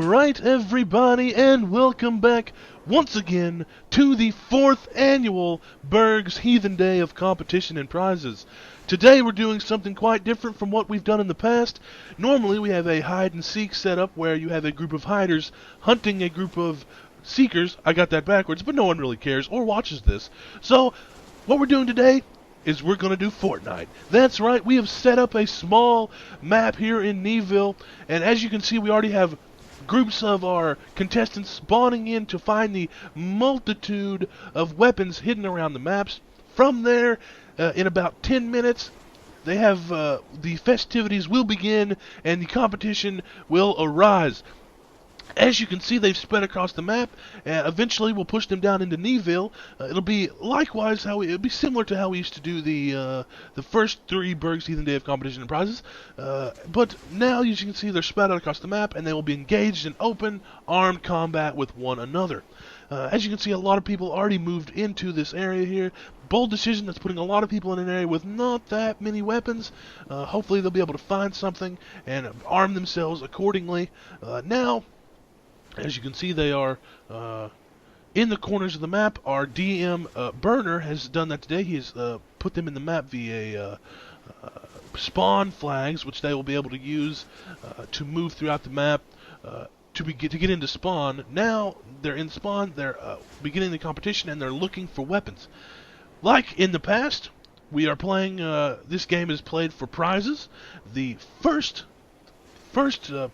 Alright everybody, and welcome back once again to the 4th annual Berg'S Heathen Day of Competition and Prizes. Today we're doing something quite different from what we've done in the past. Normally we have a hide and seek setup where you have a group of hiders hunting a group of seekers. I got that backwards, but no one really cares or watches this. So what we're doing today is we're going to do Fortnite. That's right, we have set up a small map here in Neville, and as you can see we already have groups of our contestants spawning in to find the multitude of weapons hidden around the maps. From there, in about 10 minutes, they have the festivities will begin and the competition will arise. As you can see, they've spread across the map. Eventually, we'll push them down into Neville. It'll be likewise it'll be similar to how we used to do the first 3 Berg'S Heathen Day of Competition and Prizes. But now, as you can see, they're spread out across the map, and they will be engaged in open, armed combat with one another. As you can see, a lot of people already moved into this area here. Bold decision that's putting a lot of people in an area with not that many weapons. Hopefully, they'll be able to find something and arm themselves accordingly. Now, as you can see, they are in the corners of the map. Our DM, Burner, has done that today. He has put them in the map via spawn flags, which they will be able to use to move throughout the map to get into spawn. Now, they're in spawn, they're beginning the competition, and they're looking for weapons. Like in the past, we are playing, this game is played for prizes. The first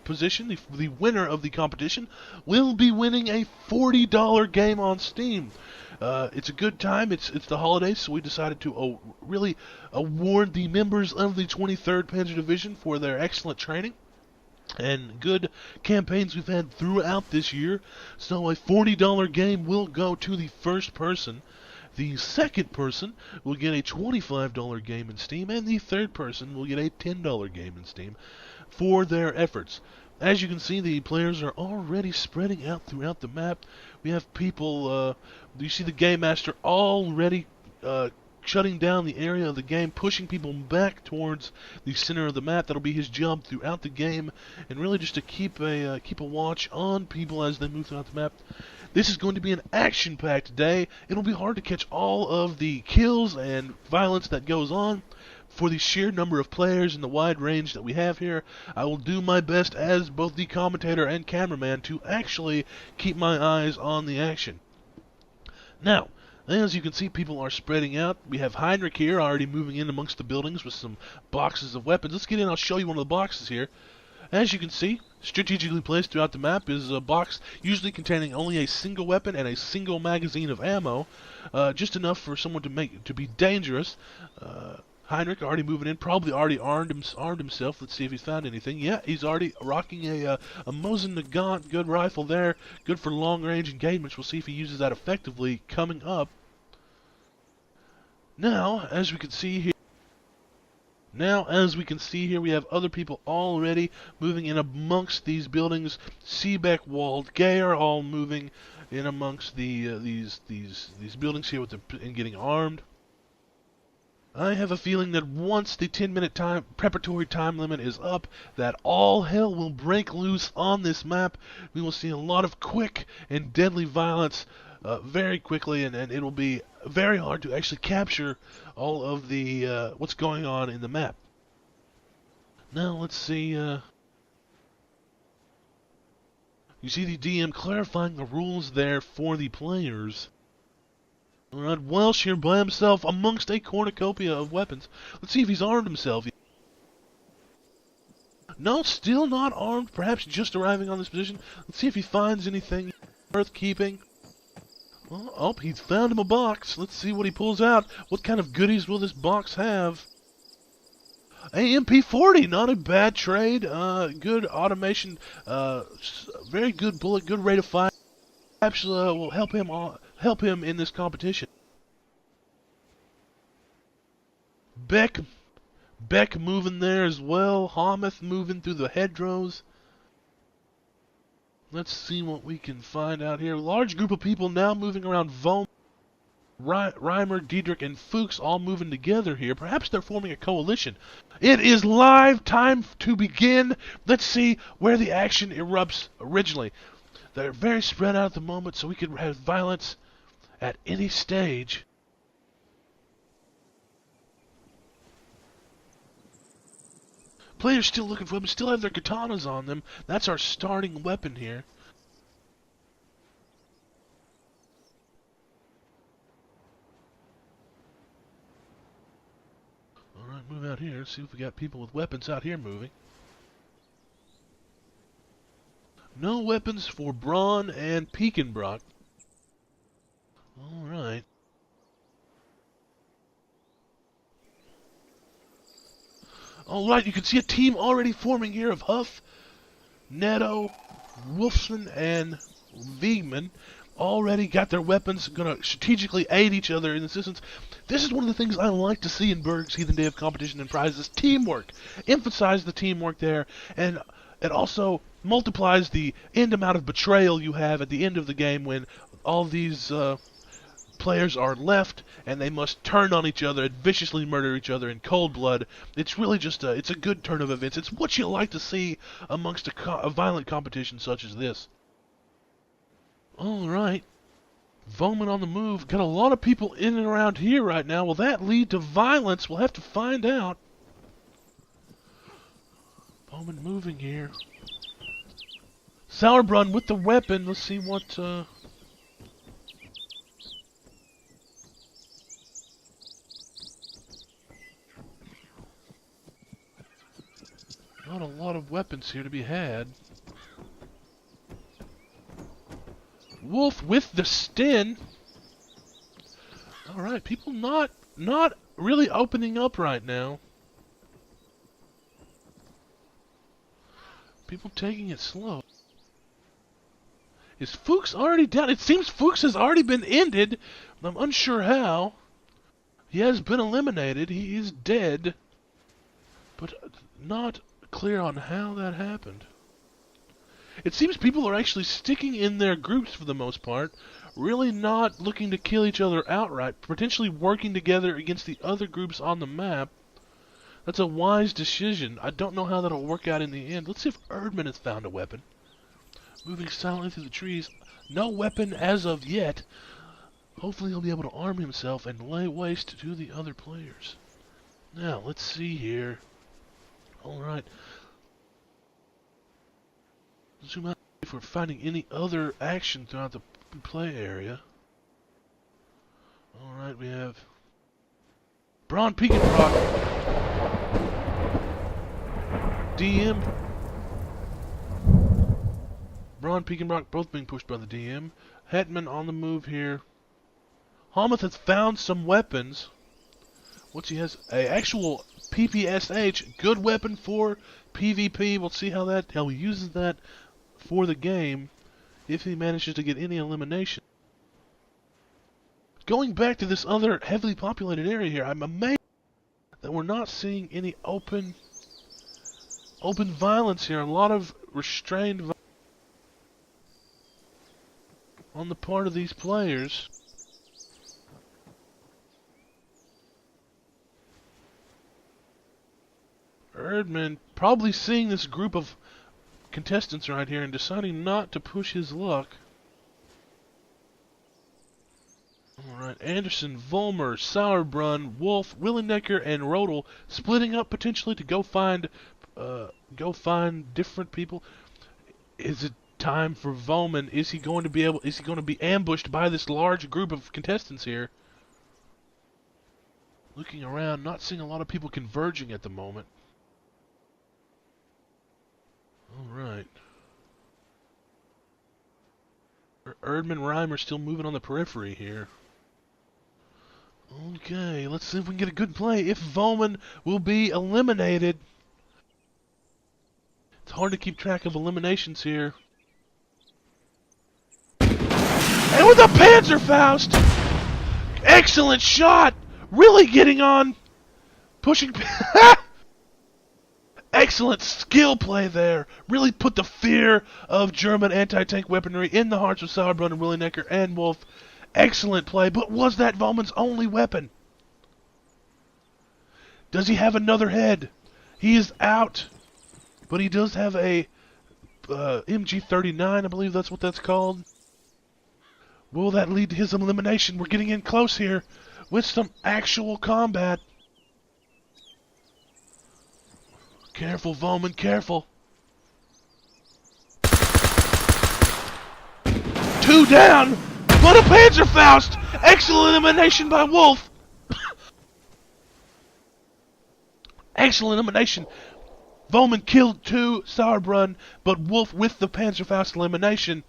position, the winner of the competition, will be winning a $40 game on Steam. It's a good time. It's the holidays, so we decided to really award the members of the 23rd Panzer Division for their excellent training and good campaigns we've had throughout this year. So a $40 game will go to the first person. The second person will get a $25 game in Steam, and the third person will get a $10 game in Steam for their efforts. As you can see, the players are already spreading out throughout the map. We have people, you see the Game Master already shutting down the area of the game, pushing people back towards the center of the map. That'll be his job throughout the game, and really just to keep a watch on people as they move throughout the map. This is going to be an action-packed day. It'll be hard to catch all of the kills and violence that goes on for the sheer number of players and the wide range that we have here. I will do my best as both the commentator and cameraman to actually keep my eyes on the action. Now, as you can see, people are spreading out. We have Heinrich here already moving in amongst the buildings with some boxes of weapons. Let's get in. I'll show you one of the boxes here. As you can see, strategically placed throughout the map is a box usually containing only a single weapon and a single magazine of ammo, just enough for someone to be dangerous. Heinrich already moving in, probably already armed himself. Let's see if he's found anything. Yeah, he's already rocking a Mosin Nagant, good rifle there, good for long-range engagements. We'll see if he uses that effectively coming up. Now, as we can see here, we have other people already moving in amongst these buildings. Seebeck, Wald, Gay are all moving in amongst these buildings here and getting armed. I have a feeling that once the 10-minute preparatory time limit is up, that all hell will break loose on this map. We will see a lot of quick and deadly violence very quickly, and it will be very hard to actually capture all of the what's going on in the map. Now let's see. You see the DM clarifying the rules there for the players. Alright, Welsh here by himself amongst a cornucopia of weapons. Let's see if he's armed himself. No, still not armed. Perhaps just arriving on this position. Let's see if he finds anything worth keeping. Well, oh, he's found him a box. Let's see what he pulls out. What kind of goodies will this box have? A MP40, not a bad trade. Good automation. Very good bullet, good rate of fire. Perhaps will help him in this competition. Beck moving there as well. Hameth moving through the hedgerows. Let's see what we can find out here. Large group of people now moving around Vom. Reimer, Diedrich, and Fuchs all moving together here. Perhaps they're forming a coalition. It is live time to begin. Let's see where the action erupts originally. They're very spread out at the moment, so we could have violence at any stage. Players still looking for weapons, still have their katanas on them. That's our starting weapon here. Alright, move out here. See if we got people with weapons out here moving. No weapons for Braun and Pekenbrock. Alright. Alright, you can see a team already forming here of Huff, Neto, Wolfson, and Wiegman. Already got their weapons, gonna strategically aid each other in this instance. This is one of the things I like to see in Berg's Heathen Day of Competition and Prizes. Teamwork. Emphasize the teamwork there, and it also multiplies the end amount of betrayal you have at the end of the game when all these players are left and they must turn on each other and viciously murder each other in cold blood. It's really just it's a good turn of events. It's what you like to see amongst a violent competition such as this. Alright. Voman on the move. Got a lot of people in and around here right now. Will that lead to violence? We'll have to find out. Voman moving here. Sauerbrunn with the weapon. Let's see what... Not a lot of weapons here to be had. Wolf with the Sten. Alright, people not really opening up right now. People taking it slow. Is Fuchs already down? It seems Fuchs has already been ended. I'm unsure how. He has been eliminated. He is dead. But not clear on how that happened. It seems people are actually sticking in their groups for the most part, really not looking to kill each other outright, potentially working together against the other groups on the map. That's a wise decision. I don't know how that'll work out in the end. Let's see if Erdman has found a weapon. Moving silently through the trees. No weapon as of yet. Hopefully he'll be able to arm himself and lay waste to the other players. Now, let's see here. Alright. Zoom out if we're finding any other action throughout the play area. Alright, we have Braun Pekenbrock. DM. Braun Pekenbrock both being pushed by the DM. Hetman on the move here. Hamath has found some weapons. What's he has? A actual PPSH, good weapon for PvP. We'll see how he uses that for the game, if he manages to get any elimination. Going back to this other heavily populated area here, I'm amazed that we're not seeing any open violence here. A lot of restrained violence on the part of these players. Erdman probably seeing this group of contestants right here and deciding not to push his luck. Alright, Anderson, Vollmer, Sauerbrunn, Wolf, Willendecker, and Rodel splitting up potentially to go find different people. Is it time for Vollman? Is he going to be ambushed by this large group of contestants here? Looking around, not seeing a lot of people converging at the moment. Alright. Erdman Reimer still moving on the periphery here. Okay, let's see if we can get a good play. If Vollman will be eliminated. It's hard to keep track of eliminations here. And with a Panzerfaust! Excellent shot! Really getting on. Pushing... Excellent skill play there. Really put the fear of German anti-tank weaponry in the hearts of Sauerbrunn and Willendecker and Wolf. Excellent play, but was that Volman's only weapon? Does he have another head? He is out, but he does have a MG39, I believe that's what that's called. Will that lead to his elimination? We're getting in close here with some actual combat. Careful, Volman, careful. 2 down, but a Panzerfaust! Excellent elimination by Wolf! Excellent elimination. Volman killed 2 Sauerbrunn, but Wolf with the Panzerfaust elimination.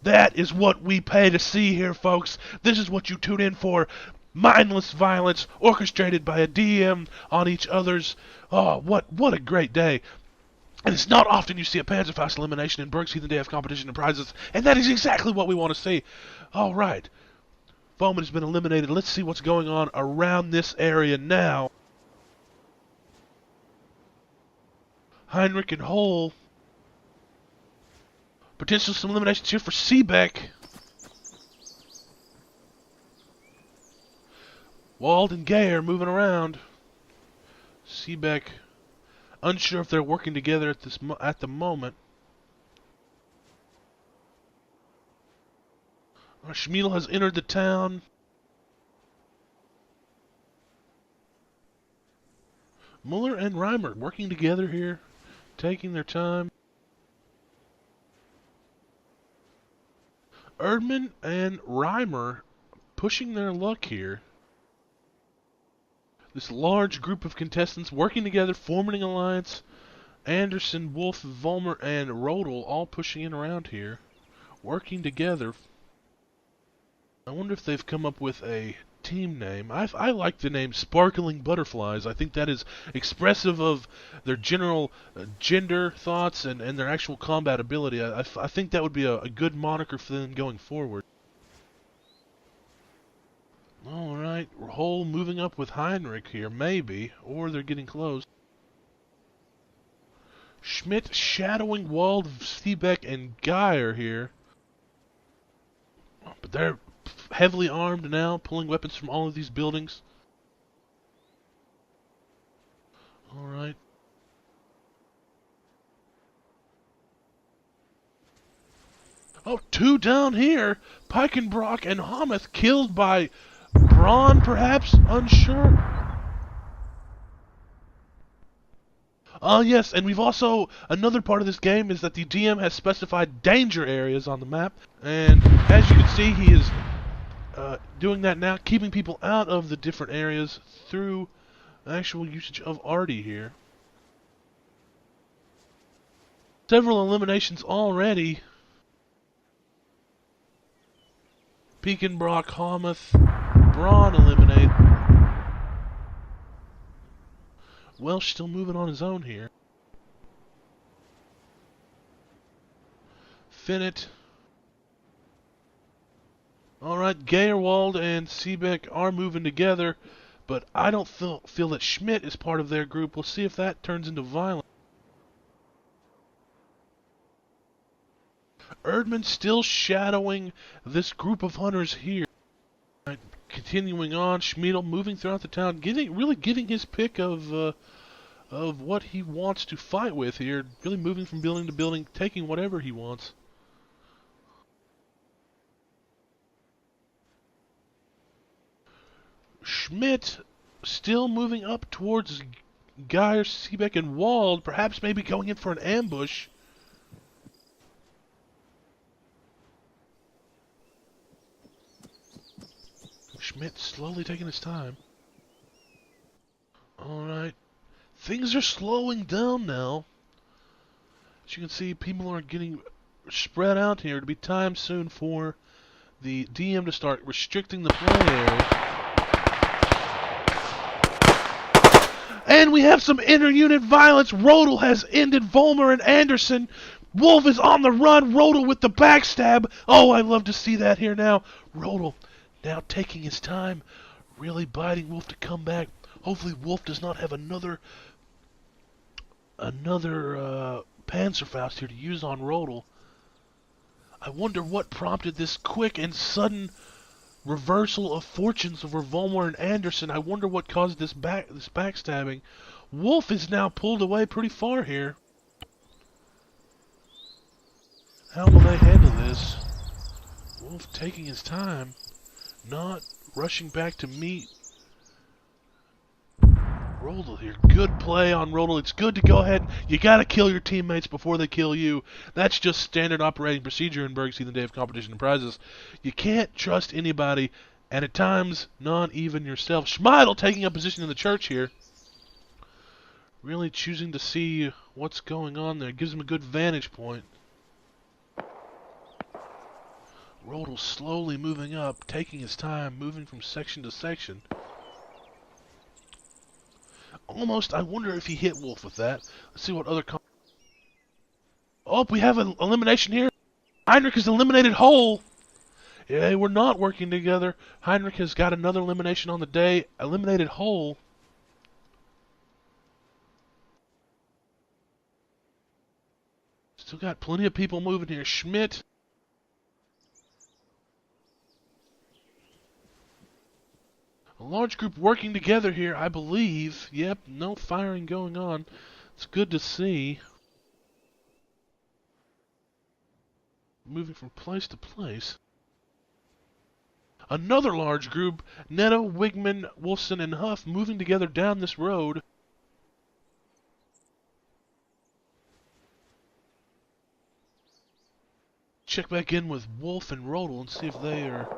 That is what we pay to see here, folks. This is what you tune in for. Mindless violence orchestrated by a DM on each other's. Oh, what a great day. And it's not often you see a Panzerfaust elimination in Berg'S Heathen Day of Competition and Prizes, and that is exactly what we want to see. All right. Volman has been eliminated. Let's see what's going on around this area now. Heinrich and Hole. Potential some eliminations here for Seebeck. Wald and Gay are moving around. Seebeck, unsure if they're working together at the moment. Schmiedel has entered the town. Muller and Reimer working together here, taking their time. Erdmann and Reimer pushing their luck here. This large group of contestants working together, forming an alliance. Anderson, Wolf, Volmer, and Rodel all pushing in around here, working together. I wonder if they've come up with a team name. I like the name Sparkling Butterflies. I think that is expressive of their general gender thoughts and their actual combat ability. I think that would be a good moniker for them going forward. Alright, Hole moving up with Heinrich here, maybe, or they're getting close. Schmidt shadowing Wald, Seebeck, and Geyer here. But they're heavily armed now, pulling weapons from all of these buildings. Alright. Oh, 2 down here. Peikenbrock and Homuth killed by Braun, perhaps? Unsure. Yes, and we've also, another part of this game is that the DM has specified danger areas on the map, and as you can see, he is doing that now, keeping people out of the different areas through actual usage of Artie here. Several eliminations already. Peikenbrock, Homuth, Braun eliminated. Welsh still moving on his own here. Finnett. Alright, Gayerwald and Seebeck are moving together, but I don't feel that Schmidt is part of their group. We'll see if that turns into violence. Erdmann still shadowing this group of hunters here. Right, continuing on, Schmiedel moving throughout the town, really getting his pick of what he wants to fight with here. Really moving from building to building, taking whatever he wants. Schmidt still moving up towards Geyer, Seebeck, and Wald, perhaps maybe going in for an ambush. Schmidt slowly taking his time. Alright. Things are slowing down now. As you can see, people are getting spread out here. It'll be time soon for the DM to start restricting the play areas. And we have some inter-unit violence. Rodel has ended Volmer and Anderson. Wolf is on the run. Rodel with the backstab. Oh, I love to see that here now. Rodel now taking his time, really biting Wolf to come back. Hopefully Wolf does not have another Panzerfaust here to use on Rodel. I wonder what prompted this quick and sudden reversal of fortunes over Vollmer and Anderson. I wonder what caused this backstabbing. Wolf is now pulled away pretty far here. How will they handle this? Wolf taking his time, not rushing back to meet Rodel here. Good play on Rodel. It's good to go ahead. You gotta kill your teammates before they kill you. That's just standard operating procedure in Berg'S Heathen Day of Competition and Prizes. You can't trust anybody, and at times, not even yourself. Schmeidel taking a position in the church here. Really choosing to see what's going on there. Gives him a good vantage point. Rodel slowly moving up, taking his time, moving from section to section. Almost, I wonder if he hit Wolf with that. Let's see what other... Oh, we have an elimination here. Heinrich is eliminated whole. Yeah, we're not working together. Heinrich has got another elimination on the day. Eliminated whole. Still got plenty of people moving here. Schmidt. A large group working together here, I believe. Yep, no firing going on. It's good to see. Moving from place to place. Another large group, Netto, Wigman, Wolfson, and Huff, moving together down this road. Check back in with Wolf and Rodel and see if they are...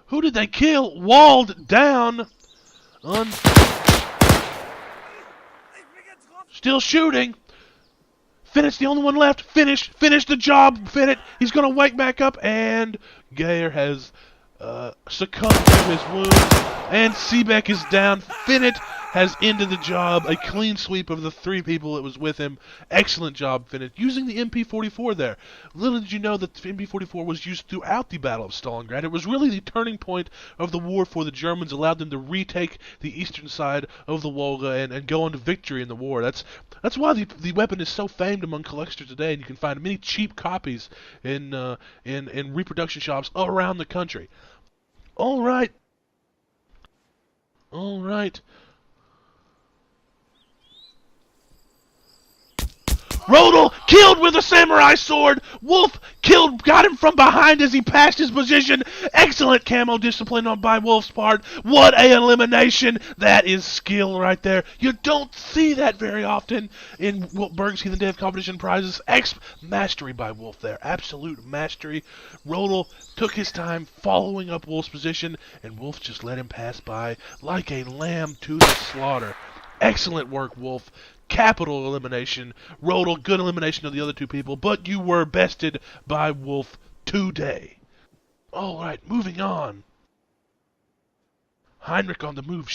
Who did they kill? Walled down. Still shooting. Finnett's the only one left. Finish the job, Finnett. He's going to wake back up, and Geyer has succumbed to his wounds, and Seebeck is down. Finnett has ended the job. A clean sweep of the 3 people that was with him. Excellent job, Finnett. Using the MP44 there. Little did you know that the MP44 was used throughout the Battle of Stalingrad. It was really the turning point of the war for the Germans, allowed them to retake the eastern side of the Volga and go on to victory in the war. That's why the weapon is so famed among collectors today, and you can find many cheap copies in reproduction shops around the country. All right. Rodel killed with a samurai sword. Wolf got him from behind as he passed his position. Excellent camo discipline by Wolf's part. What a elimination. That is skill right there. You don't see that very often in Berg'S Heathen Day of Competition Prizes. Mastery by Wolf there. Absolute mastery. Rodel took his time following up Wolf's position, and Wolf just let him pass by like a lamb to the slaughter. Excellent work, Wolf. Capital elimination. Rodel, good elimination of the other 2 people, but you were bested by Wolf today. Alright, moving on. Heinrich on the move.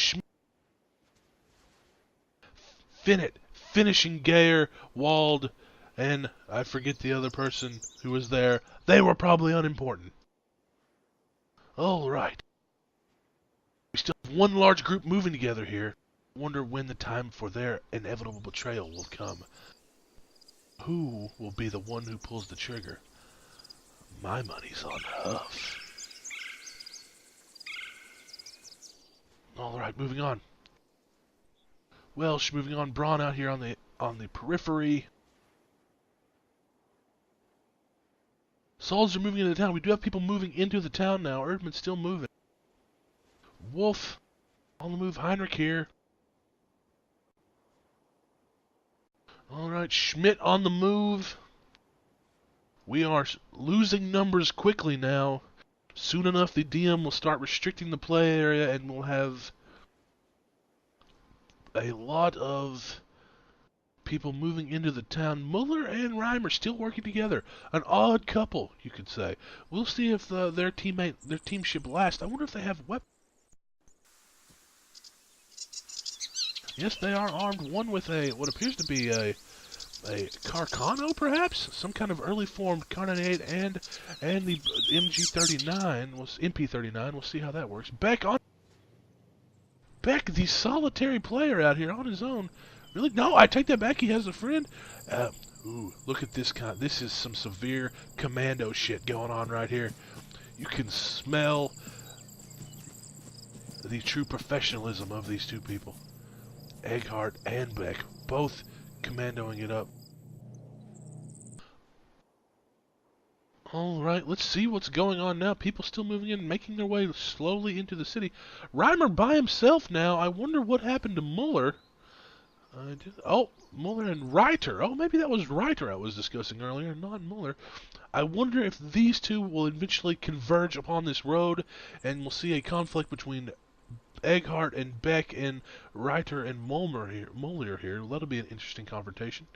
Finnett finishing Geyer, Wald, and I forget the other person who was there. They were probably unimportant. Alright. We still have one large group moving together here. Wonder when the time for their inevitable betrayal will come. Who will be the one who pulls the trigger? My money's on Huff. Alright, moving on. Welsh moving on. Braun out here on the periphery. Soldiers are moving into the town. We do have people moving into the town now. Erdman's still moving. Wolf on the move. Heinrich here. Alright, Schmidt on the move. We are losing numbers quickly now. Soon enough, the DM will start restricting the play area, and we'll have a lot of people moving into the town. Muller and Reimer still working together. An odd couple, you could say. We'll see if their teamship lasts. I wonder if they have weapons. Yes, they are armed. One with what appears to be a Carcano, perhaps? Some kind of early formed Carnate and the MP39. We'll see how that works. Beck, the solitary player out here on his own. Really? No, I take that back. He has a friend. Uh, ooh, look at this kind. This is some severe commando shit going on right here. You can smell the true professionalism of these two people. Egghart and Beck, both commandoing it up. Alright, let's see what's going on now. People still moving in, making their way slowly into the city. Reimer by himself now. I wonder what happened to Muller. Oh, Muller and Reiter. Oh, maybe that was Reiter I was discussing earlier, not Muller. I wonder if these two will eventually converge upon this road, and we'll see a conflict between Egghart and Beck and Reiter and Muller here. That'll be an interesting confrontation.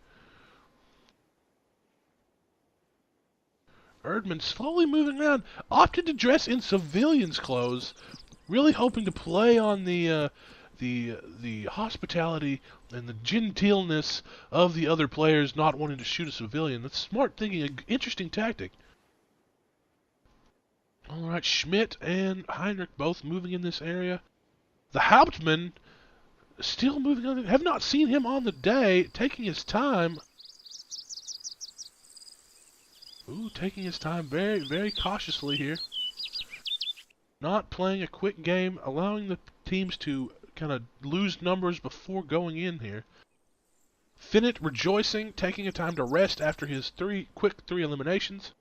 Erdman slowly moving around, opted to dress in civilian's clothes, really hoping to play on the hospitality and the genteelness of the other players not wanting to shoot a civilian. That's smart thinking, an interesting tactic. Alright, Schmidt and Heinrich both moving in this area. The Hauptmann still moving on. Have not seen him on the day, taking his time. Ooh, taking his time very, very cautiously here. Not playing a quick game, allowing the teams to kind of lose numbers before going in here. Finnett rejoicing, taking a time to rest after his quick three eliminations.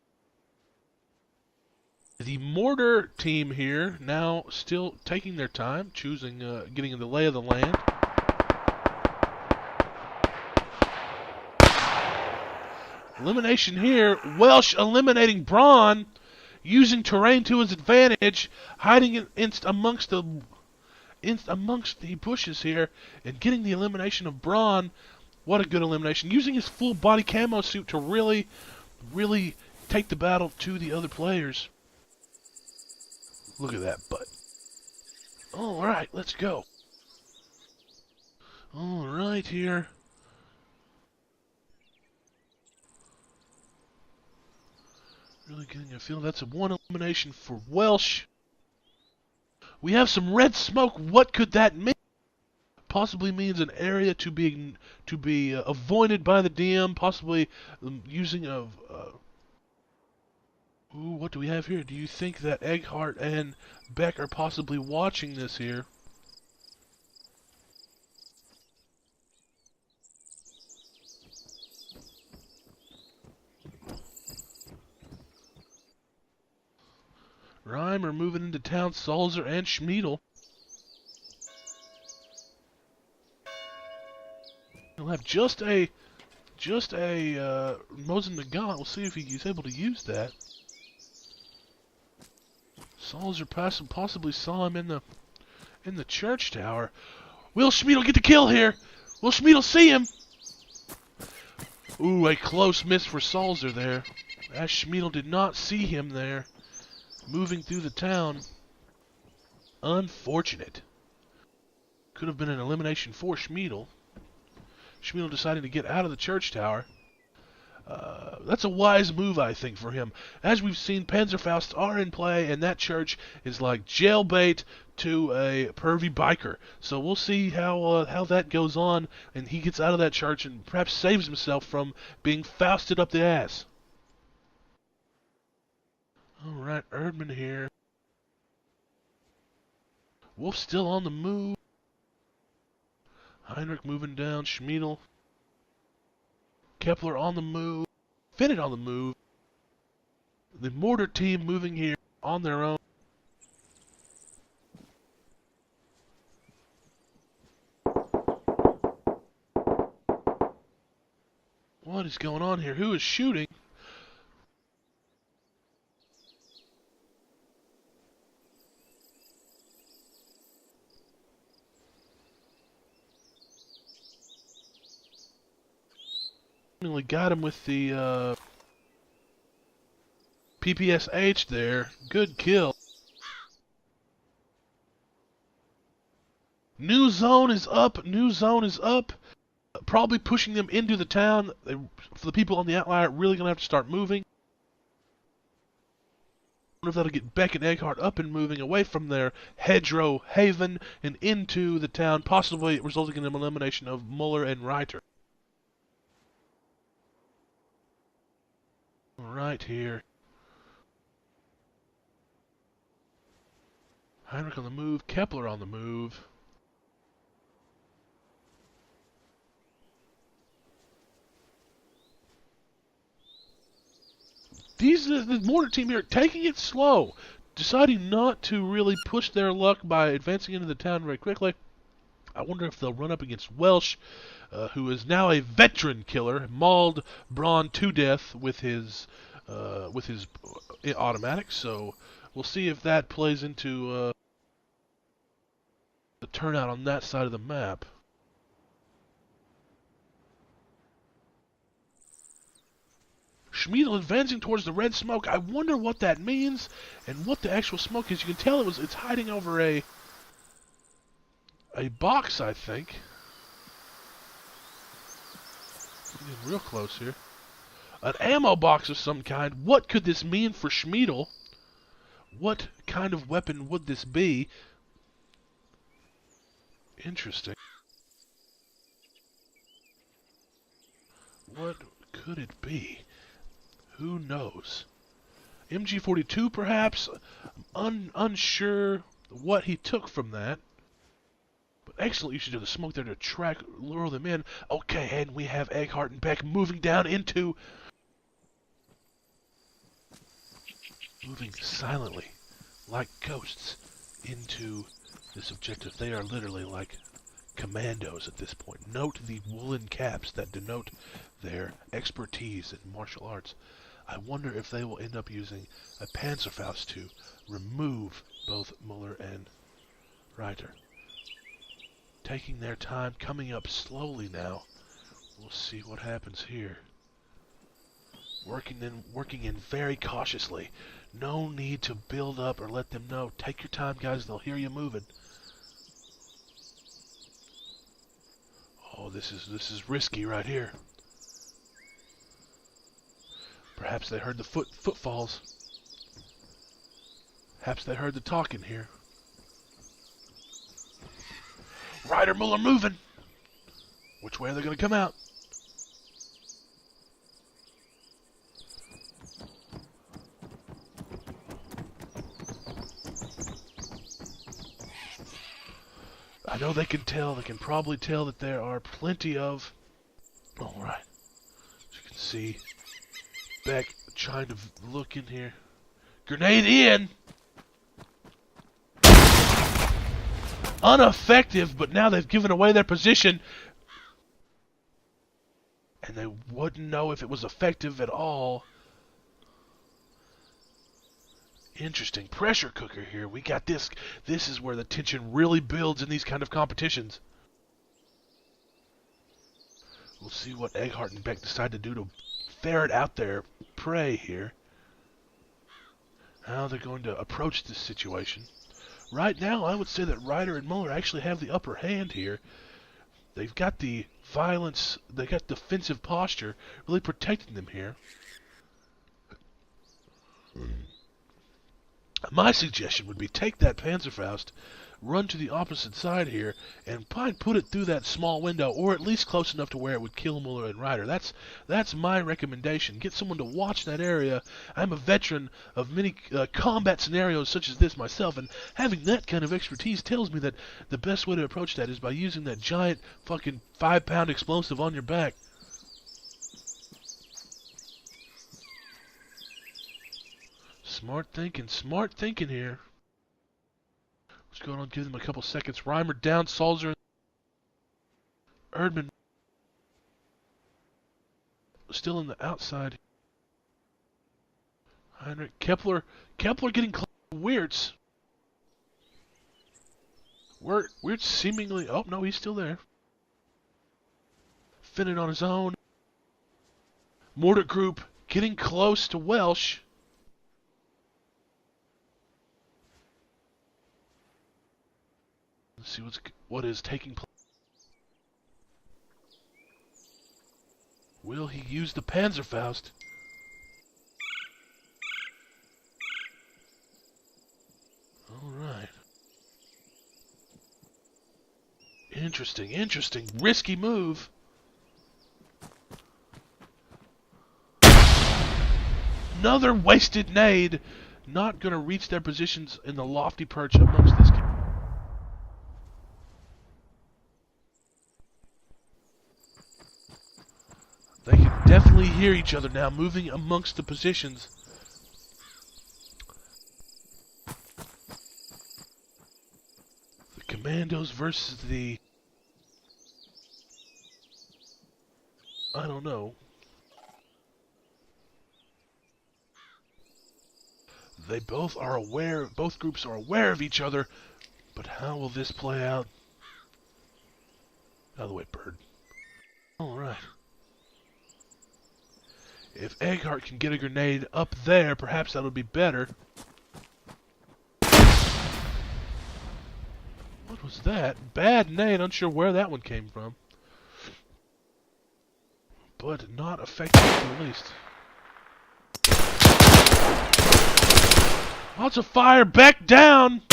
The Mortar team here now still taking their time, choosing, getting the lay of the land. Elimination here. Welsh eliminating Braun, using terrain to his advantage, hiding amongst the bushes here, and getting the elimination of Braun. What a good elimination. Using his full body camo suit to really, really take the battle to the other players. Look at that butt. Alright, let's go. Alright here. Really getting a feel. That's a one elimination for Welsh. We have some red smoke. What could that mean? Possibly means an area to be avoided by the DM. Possibly using of. Ooh, what do we have here? Do you think that Egghart and Beck are possibly watching this here? Reimer moving into town, Salzer and Schmiedel. He'll have just a Mosin Nagant. We'll see if he's able to use that. Salzer possibly saw him in the church tower. Will Schmiedel get the kill here? Will Schmiedel see him? Ooh, a close miss for Salzer there. As Schmiedel did not see him there. Moving through the town. Unfortunate. Could have been an elimination for Schmiedel. Schmiedel deciding to get out of the church tower. That's a wise move, I think, for him. As we've seen, Panzerfausts are in play, and that church is like jailbait to a pervy biker. So we'll see how that goes on, and he gets out of that church and perhaps saves himself from being fausted up the ass. Alright, Erdman here. Wolf still on the move. Heinrich moving down. Schmiedel. Kepler on the move. Finnett on the move. The Mortar team moving here on their own. What is going on here? Who is shooting? Got him with the PPSH there. Good kill. New zone is up. New zone is up. Probably pushing them into the town. For the people on the outlier, really going to have to start moving. wonder if that'll get Beck and Eckhart up and moving away from their hedgerow Heathen and into the town, possibly resulting in an elimination of Muller and Reiter. Right here. Heinrich on the move, Kepler on the move. The mortar team here taking it slow, deciding not to really push their luck by advancing into the town very quickly. I wonder if they'll run up against Welsh, who is now a veteran killer, mauled Braun to death with his automatic. So we'll see if that plays into the turnout on that side of the map. Schmiedel advancing towards the red smoke. I wonder what that means and what the actual smoke is. You can tell it's hiding over a box, I think. Getting real close here. An ammo box of some kind. What could this mean for Schmiedel? What kind of weapon would this be? Interesting. What could it be? Who knows? MG42 perhaps? Unsure what he took from that. But excellent usage of the smoke there to lure them in. Okay, and we have Eckhart and Beck moving down into... moving silently, like ghosts, into this objective. They are literally like commandos at this point. Note the woolen caps that denote their expertise in martial arts. I wonder if they will end up using a Panzerfaust to remove both Muller and Reiter. Taking their time, coming up slowly now. We'll see what happens here. Working in very cautiously. No need to build up or let them know. Take your time, guys. They'll hear you moving. Oh, this is risky right here. Perhaps they heard the footfalls. Perhaps they heard the talking here. Reiter, Muller moving. Which way are they going to come out? I know they can tell. They can probably tell that there are plenty of... Alright. As you can see, Beck trying to look in here. Grenade in! Ineffective, but now they've given away their position. And they wouldn't know if it was effective at all. Interesting. Pressure cooker here. We got this. This is where the tension really builds in these kind of competitions. We'll see what Eckhart and Beck decide to do to ferret out their prey here. How they're going to approach this situation. Right now, I would say that Reiter and Muller actually have the upper hand here. They've got the violence, they got defensive posture, really protecting them here. My suggestion would be take that Panzerfaust, run to the opposite side here, and put it through that small window, or at least close enough to where it would kill Muller and Reiter. That's my recommendation. Get someone to watch that area. I'm a veteran of many combat scenarios such as this myself, and having that kind of expertise tells me that the best way to approach that is by using that giant fucking 5-pound explosive on your back. Smart thinking here. What's going on? Give them a couple seconds. Reimer down, Salzer, Erdmann still in the outside. Heinrich, Kepler getting close. Wirtz seemingly. Oh no, he's still there. Finnan on his own. Mortar group getting close to Welsh. Let's see what is taking place. Will he use the Panzerfaust? Interesting, interesting. Risky move. Another wasted nade. Not going to reach their positions in the lofty perch amongst this. They can definitely hear each other now, moving amongst the positions. The Commandos versus the... I don't know. They both are aware, both groups are aware of each other, but how will this play out? Out of the way, bird. Alright. If Eggheart can get a grenade up there, perhaps that would be better. What was that? Bad nade, unsure where that one came from. But not effective at least. Lots of fire, back down!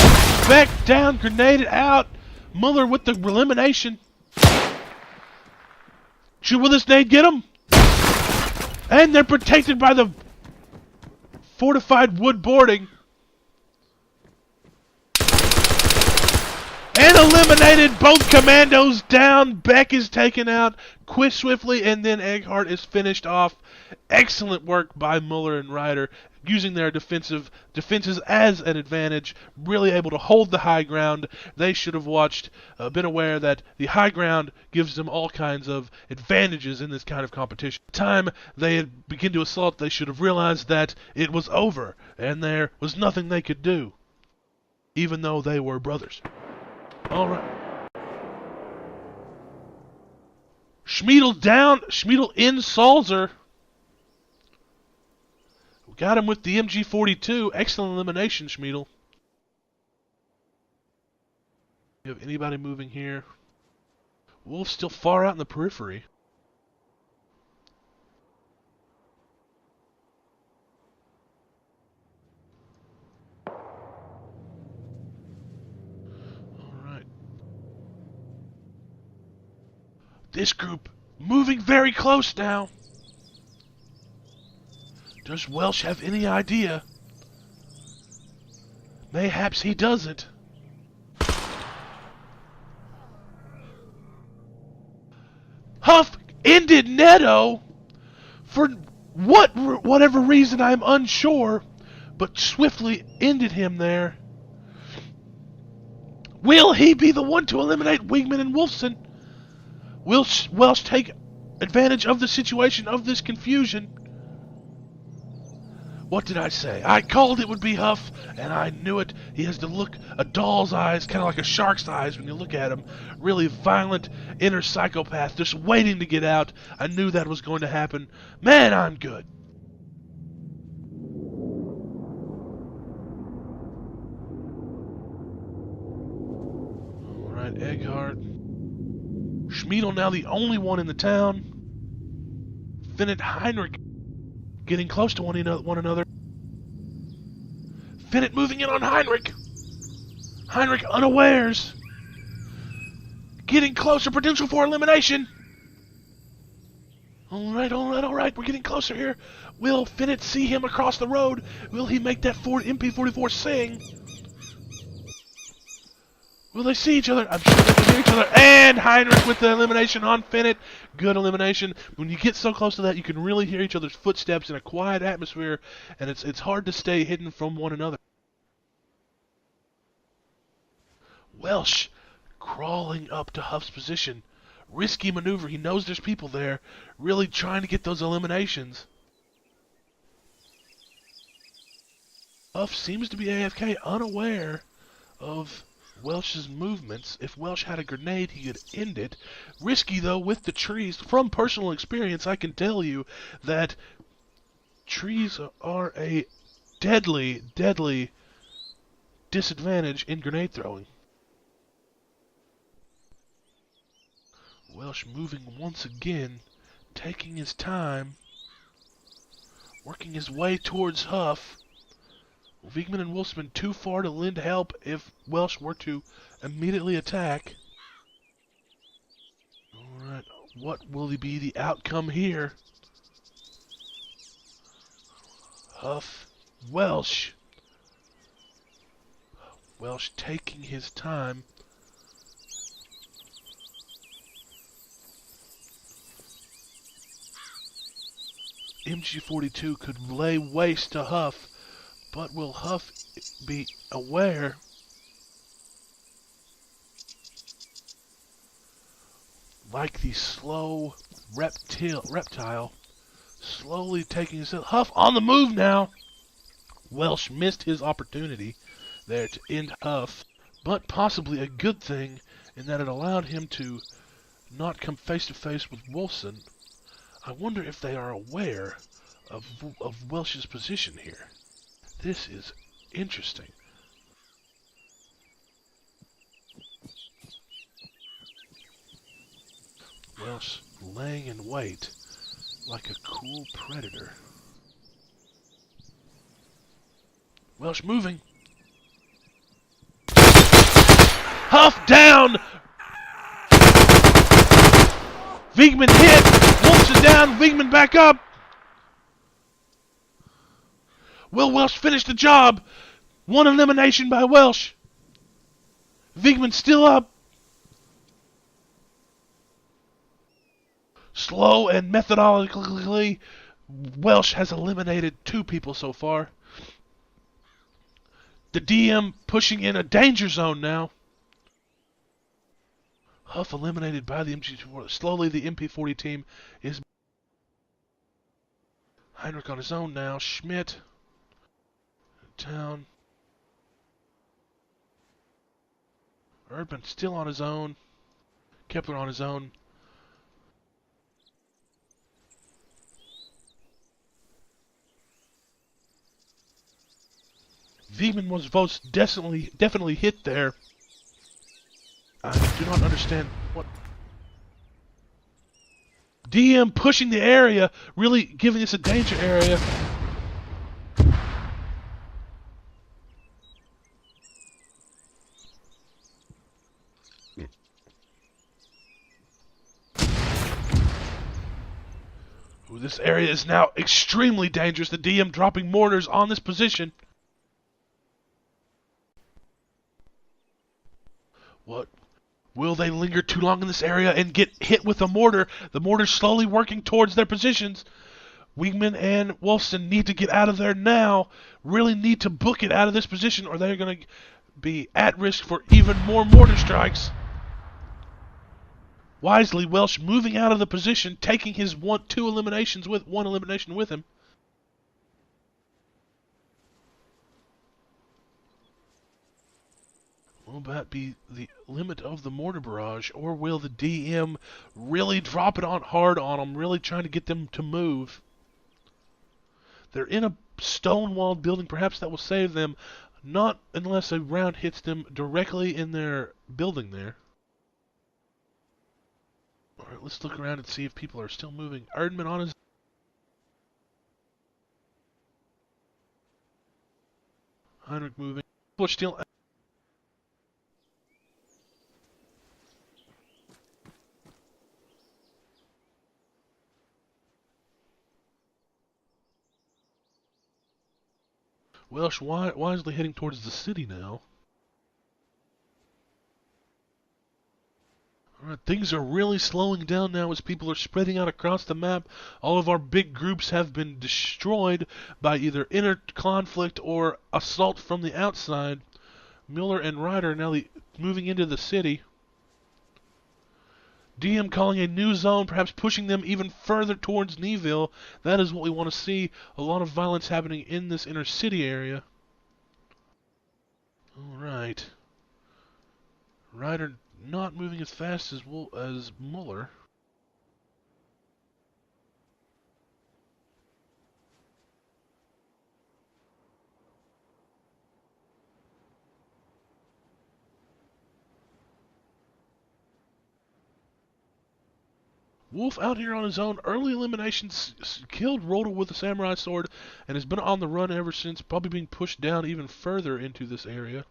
Back down, grenade out! Muller with the elimination. Will this nade get him? And they're protected by the fortified wood boarding. And eliminated, both commandos down. Beck is taken out swiftly, and then Eggheart is finished off. Excellent work by Muller and Ryder, using their defenses as an advantage, really able to hold the high ground. They should have been aware that the high ground gives them all kinds of advantages in this kind of competition. By the time they had begun to assault, they should have realized that it was over, and there was nothing they could do, even though they were brothers. Alright. Schmiedel down. Schmiedel in Salzer. We got him with the MG42. Excellent elimination, Schmiedel. You have anybody moving here? Wolf's still far out in the periphery. This group moving very close now. Does Welsh have any idea? Mayhaps he doesn't. Huff ended Neto for whatever reason, I'm unsure, but swiftly ended him there. Will he be the one to eliminate Wigman and Wolfson? Will Welsh take advantage of the situation, of this confusion? What did I say? I called it would be Huff, and I knew it. He has to look a doll's eyes, kind of like a shark's eyes when you look at him. Really violent inner psychopath, just waiting to get out. I knew that was going to happen. Man, I'm good. Alright, Eggheart. Schmiedel now the only one in the town. Finn and Heinrich getting close to one another. Finnet moving in on Heinrich. Heinrich unawares. Getting closer, potential for elimination. Alright, we're getting closer here. Will Finnet see him across the road? Will he make that MP44 sing? Will they see each other? I'm sure they can hear each other. And Heinrich with the elimination on Finnet. Good elimination. When you get so close to that, you can really hear each other's footsteps in a quiet atmosphere, and it's hard to stay hidden from one another. Welsh crawling up to Huff's position. Risky maneuver. He knows there's people there. Really trying to get those eliminations. Huff seems to be AFK, unaware of Welsh's movements. If Welsh had a grenade, he could end it. Risky, though, with the trees. From personal experience, I can tell you that trees are a deadly, deadly disadvantage in grenade throwing. Welsh moving once again, taking his time, working his way towards Huff. Wigman and Wolfsman too far to lend help if Welsh were to immediately attack. What will be the outcome here? Huff. Welsh. Welsh taking his time. MG42 could lay waste to Huff, but will Huff be aware? Like the slow reptile, slowly taking his Huff on the move now. Welsh missed his opportunity there to end Huff, but possibly a good thing in that it allowed him to not come face to face with Wolfson. I wonder if they are aware of Welsh's position here. This is interesting. Welsh laying in wait like a cool predator. Welsh moving. Huff down! Wigman hit! Wolf's is down, Wigman back up! Will Welsh finish the job? One elimination by Welsh. Wigman still up. Slow and methodically, Welsh has eliminated 2 people so far. The DM pushing in a danger zone now. Huff eliminated by the MG4. Slowly, the MP40 team is... Heinrich on his own now. Schmidt. Town. Erdman still on his own. Kepler on his own. Wigman was most definitely hit there. I do not understand what... DM pushing the area, really giving us a danger area. Ooh, this area is now extremely dangerous. The DM dropping mortars on this position. What? Will they linger too long in this area and get hit with a mortar? The mortar's slowly working towards their positions. Wigman and Wolfson need to get out of there now. Really need to book it out of this position or they're going to be at risk for even more mortar strikes. Wisely, Welsh moving out of the position, taking his one elimination with him. Will that be the limit of the mortar barrage, or will the DM really drop it on hard on them, really trying to get them to move? They're in a stone-walled building. Perhaps that will save them, not unless a round hits them directly in their building there. Alright, let's look around and see if people are still moving. Erdman on his... Heinrich moving. Bush still... Welsh wisely heading towards the city now. Alright, things are really slowing down now as people are spreading out across the map. All of our big groups have been destroyed by either inner conflict or assault from the outside. Miller and Ryder now moving into the city. DM calling a new zone, perhaps pushing them even further towards Neville. That is what we want to see. A lot of violence happening in this inner city area. Alright. Ryder not moving as fast as Muller. Wolf out here on his own. Early eliminations killed Rodel with a samurai sword and has been on the run ever since, probably being pushed down even further into this area.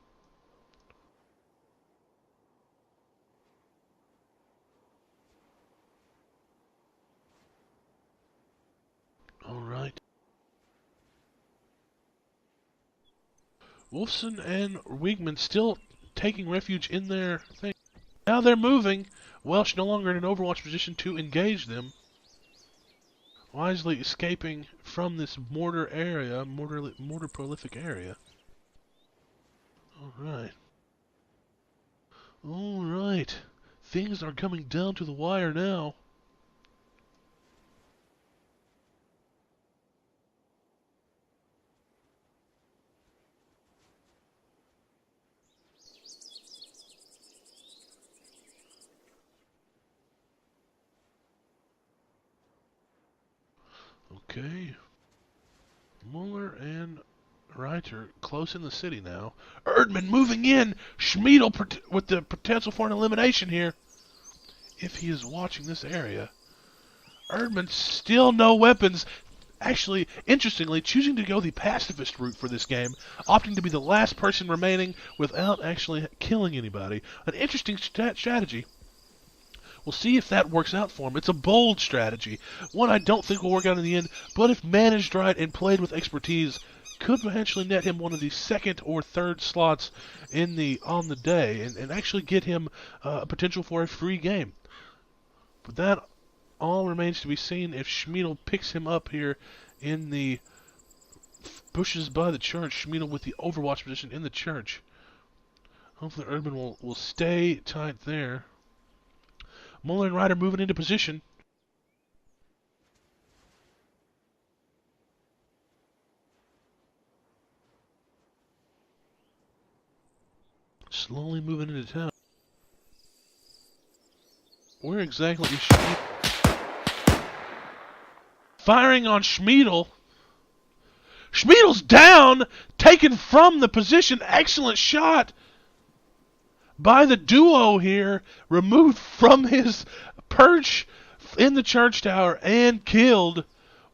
Wolfson and Wiegman still taking refuge in their thing. Now they're moving. Welsh no longer in an overwatch position to engage them. Wisely escaping from this mortar area, mortar prolific area. Alright. Alright. Things are coming down to the wire now. Okay. Muller and Reiter close in the city now. Erdmann moving in! Schmiedel with the potential for an elimination here. If he is watching this area. Erdmann still no weapons. Actually, interestingly, choosing to go the pacifist route for this game, opting to be the last person remaining without actually killing anybody. An interesting strategy. We'll see if that works out for him. It's a bold strategy. One I don't think will work out in the end, but if managed right and played with expertise, could potentially net him one of the second or third slots on the day and actually get him a potential for a free game. But that all remains to be seen if Schmiedel picks him up here in the bushes by the church. Schmiedel with the overwatch position in the church. Hopefully Erdmann will stay tight there. Muller and Ryder moving into position. Slowly moving into town. Where exactly is Schmiedel? Firing on Schmiedel. Schmiedel's down! Taken from the position. Excellent shot by the duo here. Removed from his perch in the church tower and killed.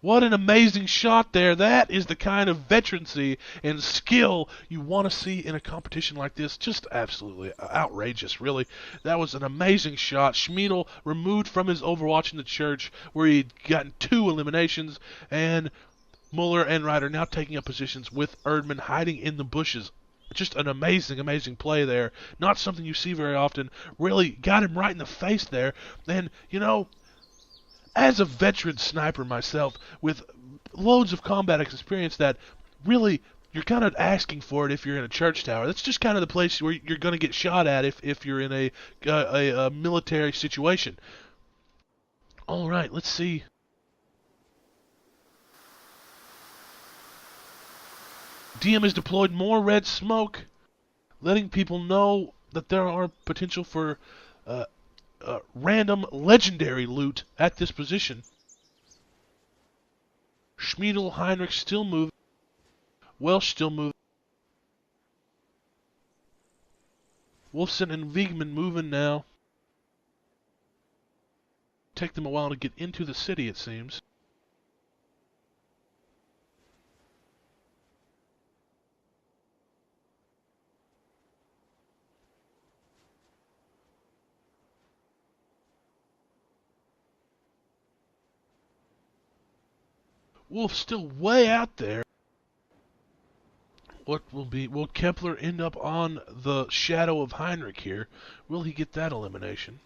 What an amazing shot there. That is the kind of veterancy and skill you want to see in a competition like this. Just absolutely outrageous, really. That was an amazing shot. Schmiedel removed from his overwatch in the church where he'd gotten 2 eliminations, and Muller and Ryder now taking up positions with Erdmann hiding in the bushes. Just an amazing, amazing play there. Not something you see very often. Really got him right in the face there. And, you know, as a veteran sniper myself, with loads of combat experience, that really you're kind of asking for it if you're in a church tower. That's just kind of the place where you're going to get shot at if you're in a military situation. All right, let's see. DM has deployed more red smoke, letting people know that there are potential for random legendary loot at this position. Schmiedel, Heinrich still moving. Welsh still moving. Wolfson and Wiegman moving now. Take them a while to get into the city, it seems. Wolf still way out there. Will Kepler end up on the shadow of Heinrich here? Will he get that elimination?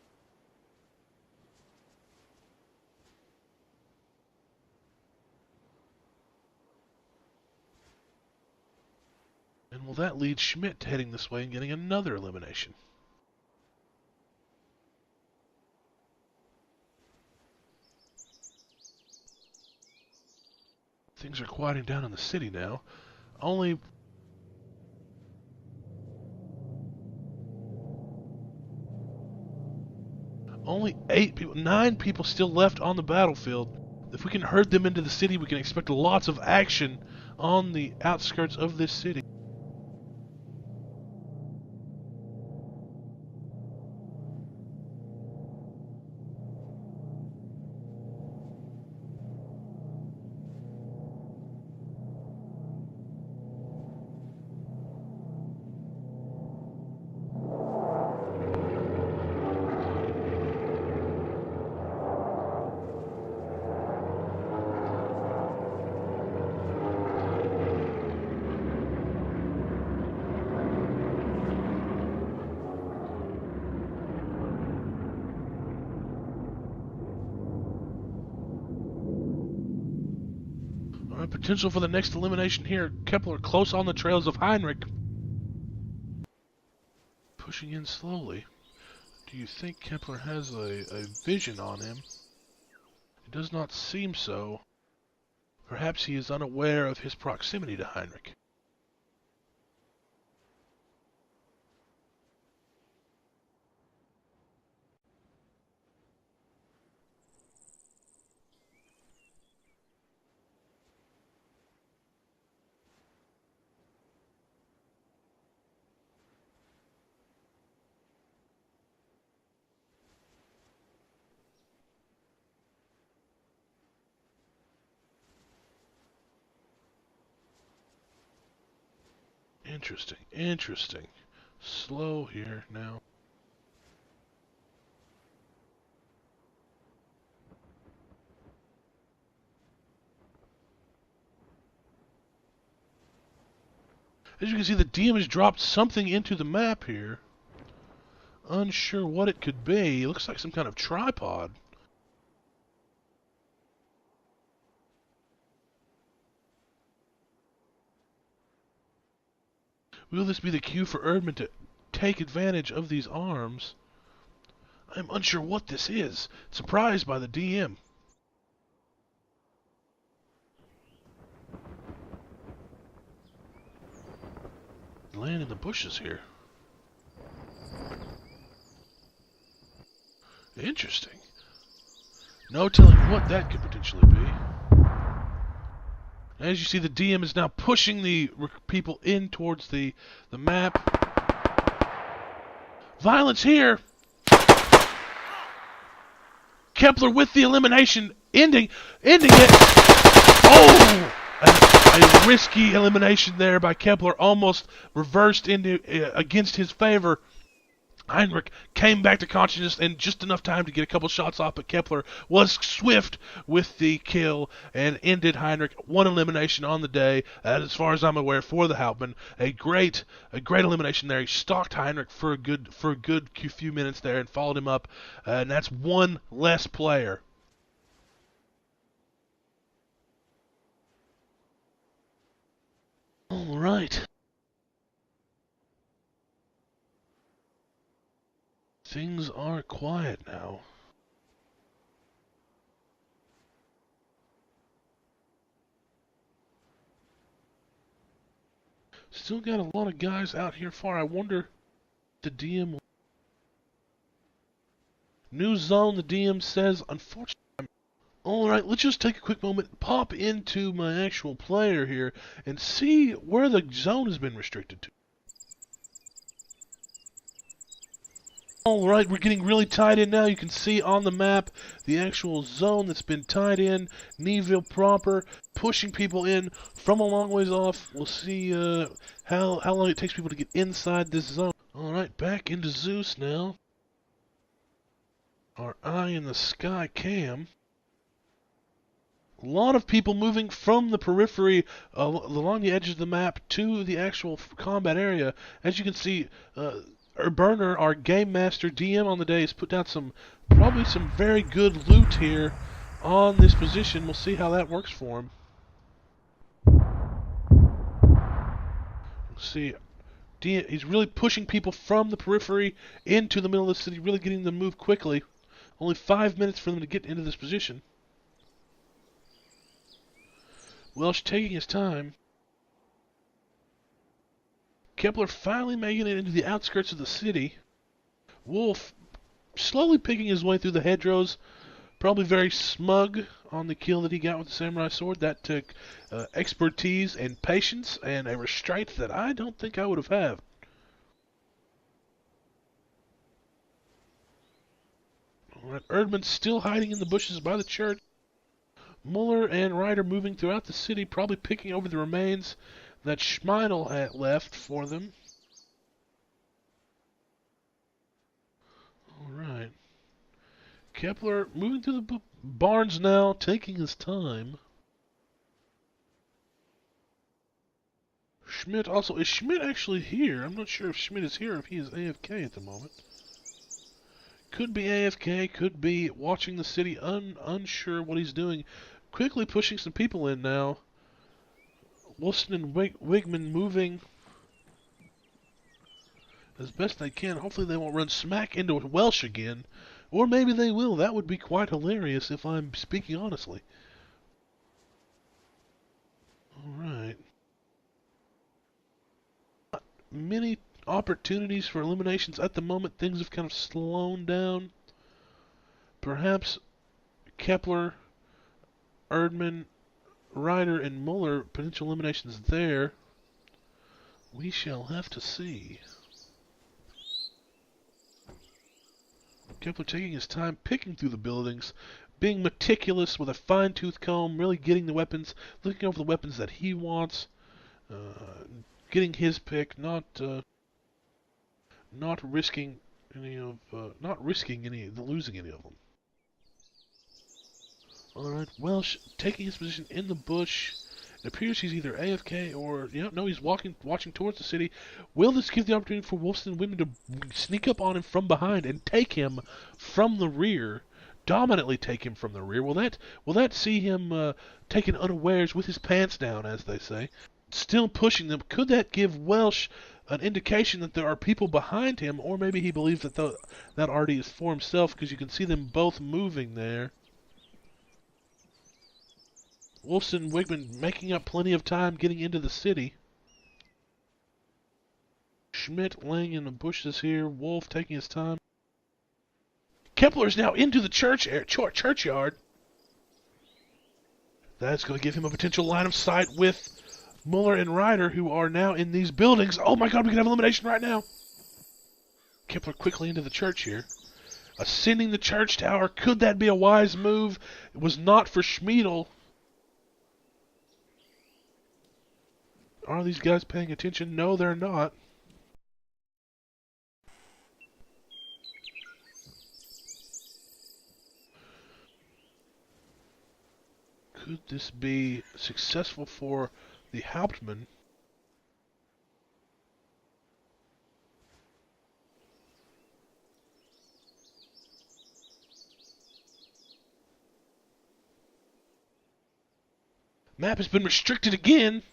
And will that lead Schmidt heading this way and getting another elimination? Things are quieting down in the city now. Only eight people, 9 people still left on the battlefield. If we can herd them into the city, we can expect lots of action on the outskirts of this city. Alright, potential for the next elimination here. Kepler close on the trails of Heinrich. Pushing in slowly. Do you think Kepler has a vision on him? It does not seem so. Perhaps he is unaware of his proximity to Heinrich. Interesting, interesting. Slow here now. As you can see, the DM has dropped something into the map here. Unsure what it could be. It looks like some kind of tripod. Will this be the cue for Erdman to take advantage of these arms? I'm unsure what this is. Surprised by the DM. Land in the bushes here. Interesting. No telling what that could potentially be. As you see, the DM is now pushing the people in towards the map. Violence here. Kepler with the elimination, ending it. Oh! A risky elimination there by Kepler, almost reversed into against his favor. Heinrich came back to consciousness in just enough time to get a couple shots off, but Kepler was swift with the kill and ended Heinrich. One elimination on the day, as far as I'm aware, for the Hauptmann. A great elimination there. He stalked Heinrich for a good few minutes there and followed him up, and that's one less player. All right. Things are quiet now. Still got a lot of guys out here far. I wonder the DM... New zone, the DM says, unfortunately... Alright, let's just take a quick moment, pop into my actual player here, and see where the zone has been restricted to. Alright, we're getting really tied in now. You can see on the map the actual zone that's been tied in. Neville proper, pushing people in from a long ways off. We'll see how long it takes people to get inside this zone. Alright, back into Zeus now. Our eye in the sky cam. A lot of people moving from the periphery along the edges of the map to the actual combat area. As you can see, Burner, our game master DM on the day, has put down probably some very good loot here on this position. We'll see how that works for him. See, he's really pushing people from the periphery into the middle of the city, really getting them to move quickly. Only 5 minutes for them to get into this position. Welsh taking his time. Kepler finally making it into the outskirts of the city. Wolf slowly picking his way through the hedgerows. Probably very smug on the kill that he got with the samurai sword. That took expertise and patience and a restraint that I don't think I would have had. Alright, Erdman's still hiding in the bushes by the church. Muller and Ryder moving throughout the city, probably picking over the remains that Schmeidel had left for them. Alright. Kepler moving through the barns now, taking his time. Schmidt also... Is Schmidt actually here? I'm not sure if Schmidt is here or if he is AFK at the moment. Could be AFK, could be watching the city, unsure what he's doing. Quickly pushing some people in now. Wilson and Wigman moving as best they can. Hopefully they won't run smack into Welsh again. Or maybe they will. That would be quite hilarious if I'm speaking honestly. Alright. Many opportunities for eliminations at the moment. Things have kind of slowed down. Perhaps Kepler, Erdman, Ryder, and Muller, potential eliminations there. We shall have to see. Kepler taking his time, picking through the buildings, being meticulous with a fine-tooth comb, really getting the weapons, looking over the weapons that he wants, getting his pick, not risking losing any of them. All right, Welsh taking his position in the bush. It appears he's either AFK or no, he's watching towards the city. Will this give the opportunity for Wolfson and Whitman to sneak up on him from behind and take him from the rear? Dominantly take him from the rear. Will that see him taken unawares with his pants down, as they say? Still pushing them. Could that give Welsh an indication that there are people behind him, or maybe he believes that that already is for himself, because you can see them both moving there. Wolfson and Wigman making up plenty of time getting into the city. Schmidt laying in the bushes here. Wolf taking his time. Kepler is now into the churchyard. That's going to give him a potential line of sight with Muller and Ryder, who are now in these buildings. Oh my god, we can have elimination right now. Kepler quickly into the church here. Ascending the church tower. Could that be a wise move? It was not for Schmiedel. Are these guys paying attention? No, they're not. Could this be successful for the Hauptmann? Map has been restricted again.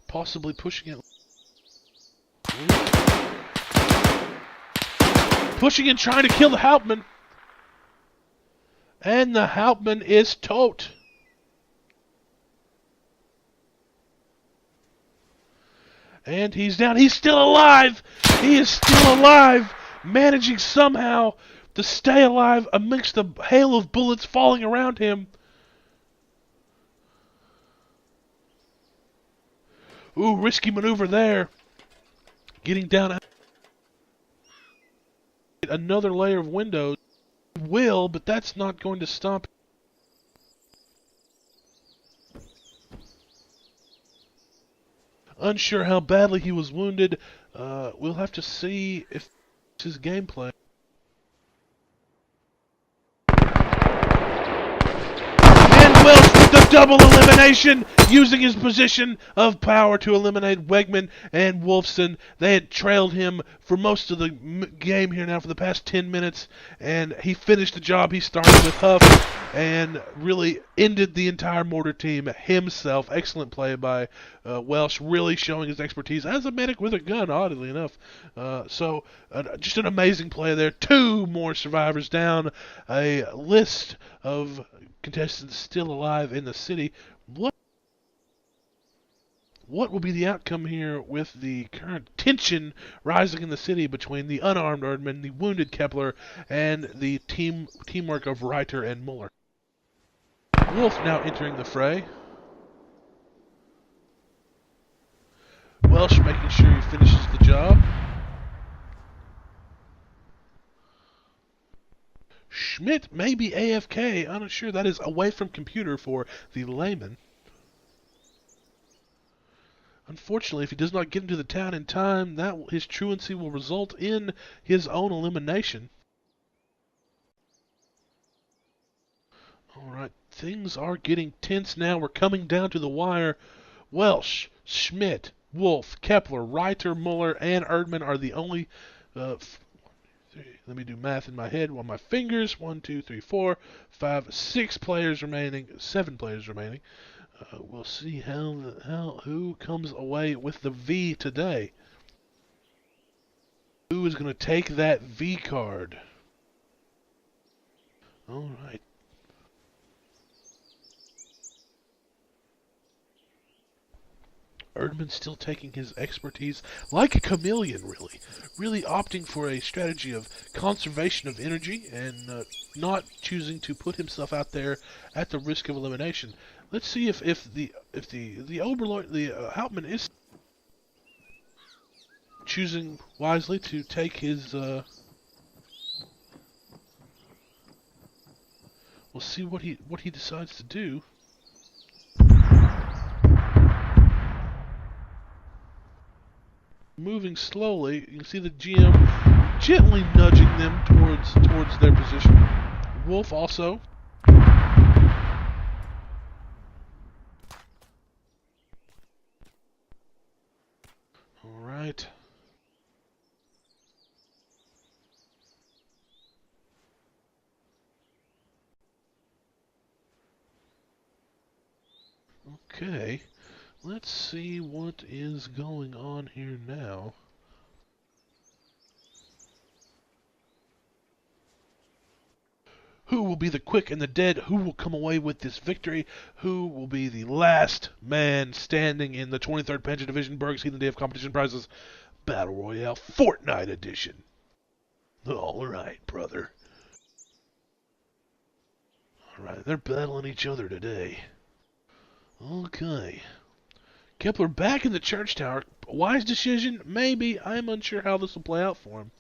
Possibly pushing it. Pushing and trying to kill the Hauptmann. And the Hauptmann is tote. And he's down. He's still alive. He is still alive. Managing somehow to stay alive amidst the hail of bullets falling around him. Ooh, risky maneuver there. Getting down another layer of windows. Will, but that's not going to stop. Unsure how badly he was wounded. We'll have to see if it's his gameplay. Welsh with the double elimination, using his position of power to eliminate Wegman and Wolfson. They had trailed him for most of the game here now for the past 10 minutes, and he finished the job he started with Huff and really ended the entire Mortar team himself. Excellent play by Welsh, really showing his expertise as a medic with a gun, oddly enough. Just an amazing play there. 2 more survivors down. A list of contestants still alive in the city. What will be the outcome here with the current tension rising in the city between the unarmed Erdman, the wounded Kepler, and the teamwork of Reiter and Muller? Wolf now entering the fray. Welsh making sure he finishes the job. Schmidt may be AFK. I'm not sure. That is away from computer for the layman. Unfortunately, if he does not get into the town in time, his truancy will result in his own elimination. Alright, things are getting tense now. We're coming down to the wire. Welsh, Schmidt, Wolf, Kepler, Reiter, Muller, and Erdman are the only... let me do math in my head on my fingers. 1, 2, 3, 4, 5, 6 players remaining. 7 players remaining. We'll see who comes away with the V today. Who is going to take that V card? All right. Erdman's still taking his expertise like a chameleon, really opting for a strategy of conservation of energy and not choosing to put himself out there at the risk of elimination. Let's see if the Oberlord, the Hauptmann is choosing wisely to take his. We'll see what he decides to do. Moving slowly, you can see the GM gently nudging them towards their position. Wolf also. All right. Okay. Let's see what is going on here now. Who will be the quick and the dead? Who will come away with this victory? Who will be the last man standing in the 23rd Panzer Division Berg's Heathen Day of Competition Prizes Battle Royale Fortnite Edition? All right, brother. All right, they're battling each other today. Okay. Kepler back in the church tower. Wise decision? Maybe. I'm unsure how this will play out for him.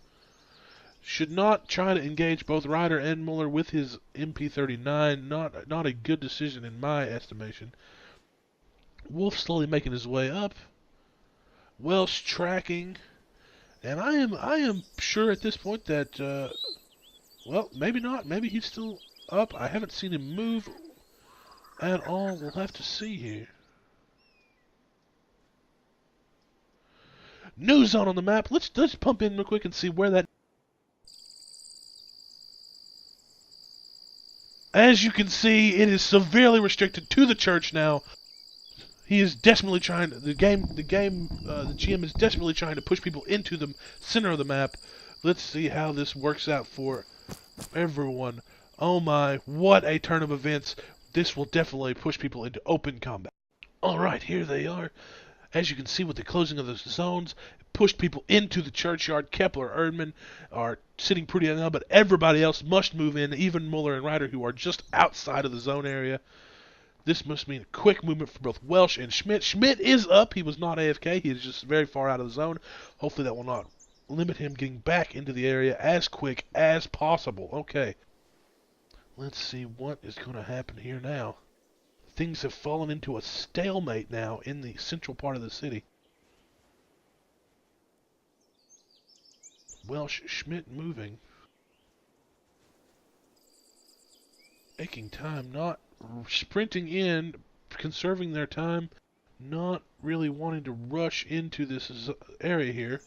Should not try to engage both Ryder and Muller with his MP39. Not a good decision in my estimation. Wolf slowly making his way up. Welsh tracking. And I am sure at this point that, well, maybe not. Maybe he's still up. I haven't seen him move at all. We'll have to see here. New zone on the map. Let's pump in real quick and see where that. As you can see, it is severely restricted to the church now. He is desperately trying to, the GM is desperately trying to push people into the center of the map. Let's see how this works out for everyone. Oh my, what a turn of events. This will definitely push people into open combat. Alright, here they are. As you can see with the closing of the zones, it pushed people into the churchyard. Kepler, Erdmann are sitting pretty now, but everybody else must move in, even Muller and Ryder, who are just outside of the zone area. This must mean a quick movement for both Welsh and Schmidt. Schmidt is up. He was not AFK. He is just very far out of the zone. Hopefully that will not limit him getting back into the area as quick as possible. Okay. Let's see what is going to happen here now. Things have fallen into a stalemate now in the central part of the city. Welsh, Schmidt moving. Taking time, not sprinting in, conserving their time, not really wanting to rush into this area here.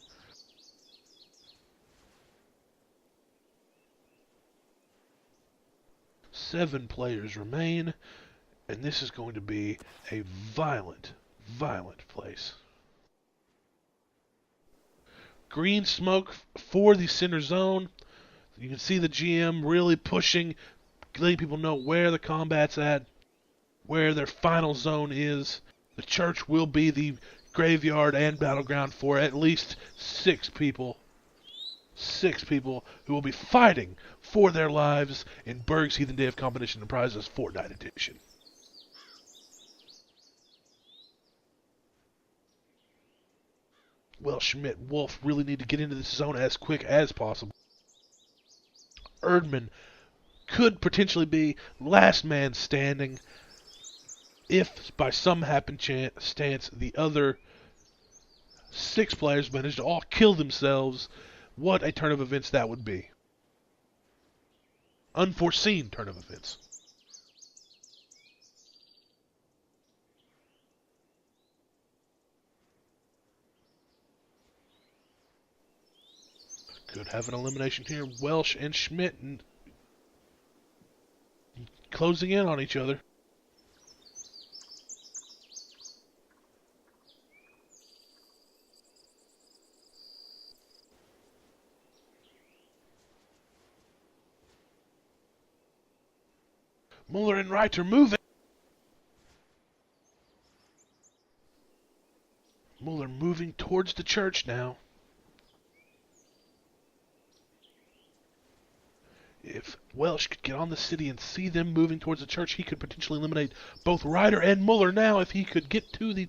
Seven players remain. And this is going to be a violent place. Green smoke for the center zone. You can see the GM really pushing, letting people know where the combat's at, where their final zone is. The church will be the graveyard and battleground for at least 6 people. 6 people who will be fighting for their lives in Berg's Heathen Day of Competition and Prizes Fortnite Edition. Well, Schmidt, Wolf really need to get into this zone as quick as possible. Erdmann could potentially be last man standing if, by some happenstance, the other 6 players managed to all kill themselves. What a turn of events that would be. Unforeseen turn of events. Could have an elimination here. Welsh and Schmidt closing in on each other. Muller and Reiter moving. Muller moving towards the church now. If Welsh could get on the city and see them moving towards the church, he could potentially eliminate both Reiter and Muller now if he could get to the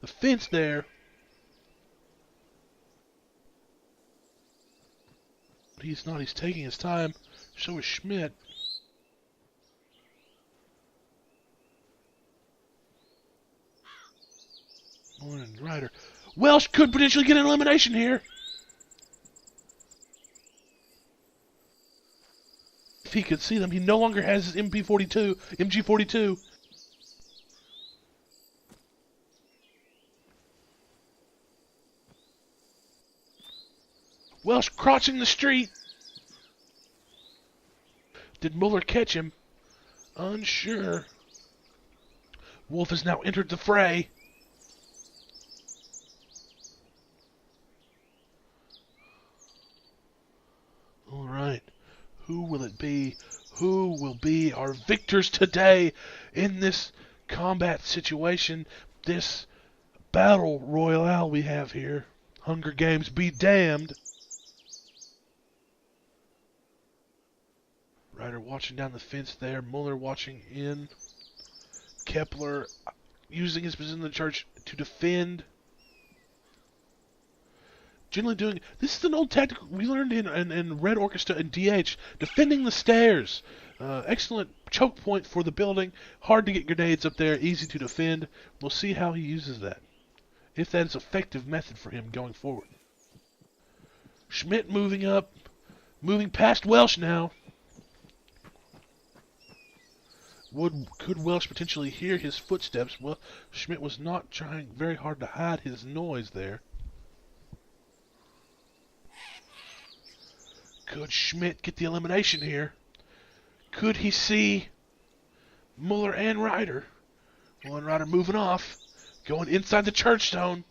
fence there. But he's not. He's taking his time. So is Schmidt. Muller and Reiter. Welsh could potentially get an elimination here. If he could see them, he no longer has his MG42. Welsh crossing the street. Did Muller catch him? Unsure. Wolf has now entered the fray. All right. Who will it be? Who will be our victors today in this combat situation, this battle royale we have here? Hunger Games be damned. Reiter watching down the fence there. Muller watching in. Kepler using his position in the church to defend. Generally doing... This is an old tactic we learned in Red Orchestra and DH. Defending the stairs. Excellent choke point for the building. Hard to get grenades up there. Easy to defend. We'll see how he uses that. If that is an effective method for him going forward. Schmidt moving up. Moving past Welsh now. Could Welsh potentially hear his footsteps? Well, Schmidt was not trying very hard to hide his noise there. Could Schmidt get the elimination here? Could he see Muller and Reiter? Muller and Reiter moving off. Going inside the church zone.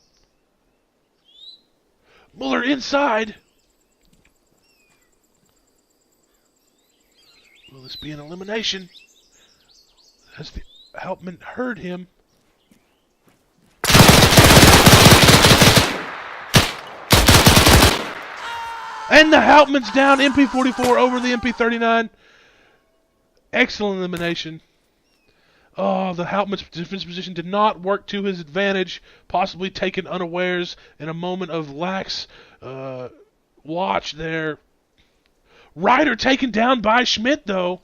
Muller inside. Will this be an elimination? Has the Hauptmann heard him? And the Hauptmann's down. MP44 over the MP39. Excellent elimination. Oh, the Hauptmann's defense position did not work to his advantage. Possibly taken unawares in a moment of lax watch there. Reiter taken down by Schmidt, though.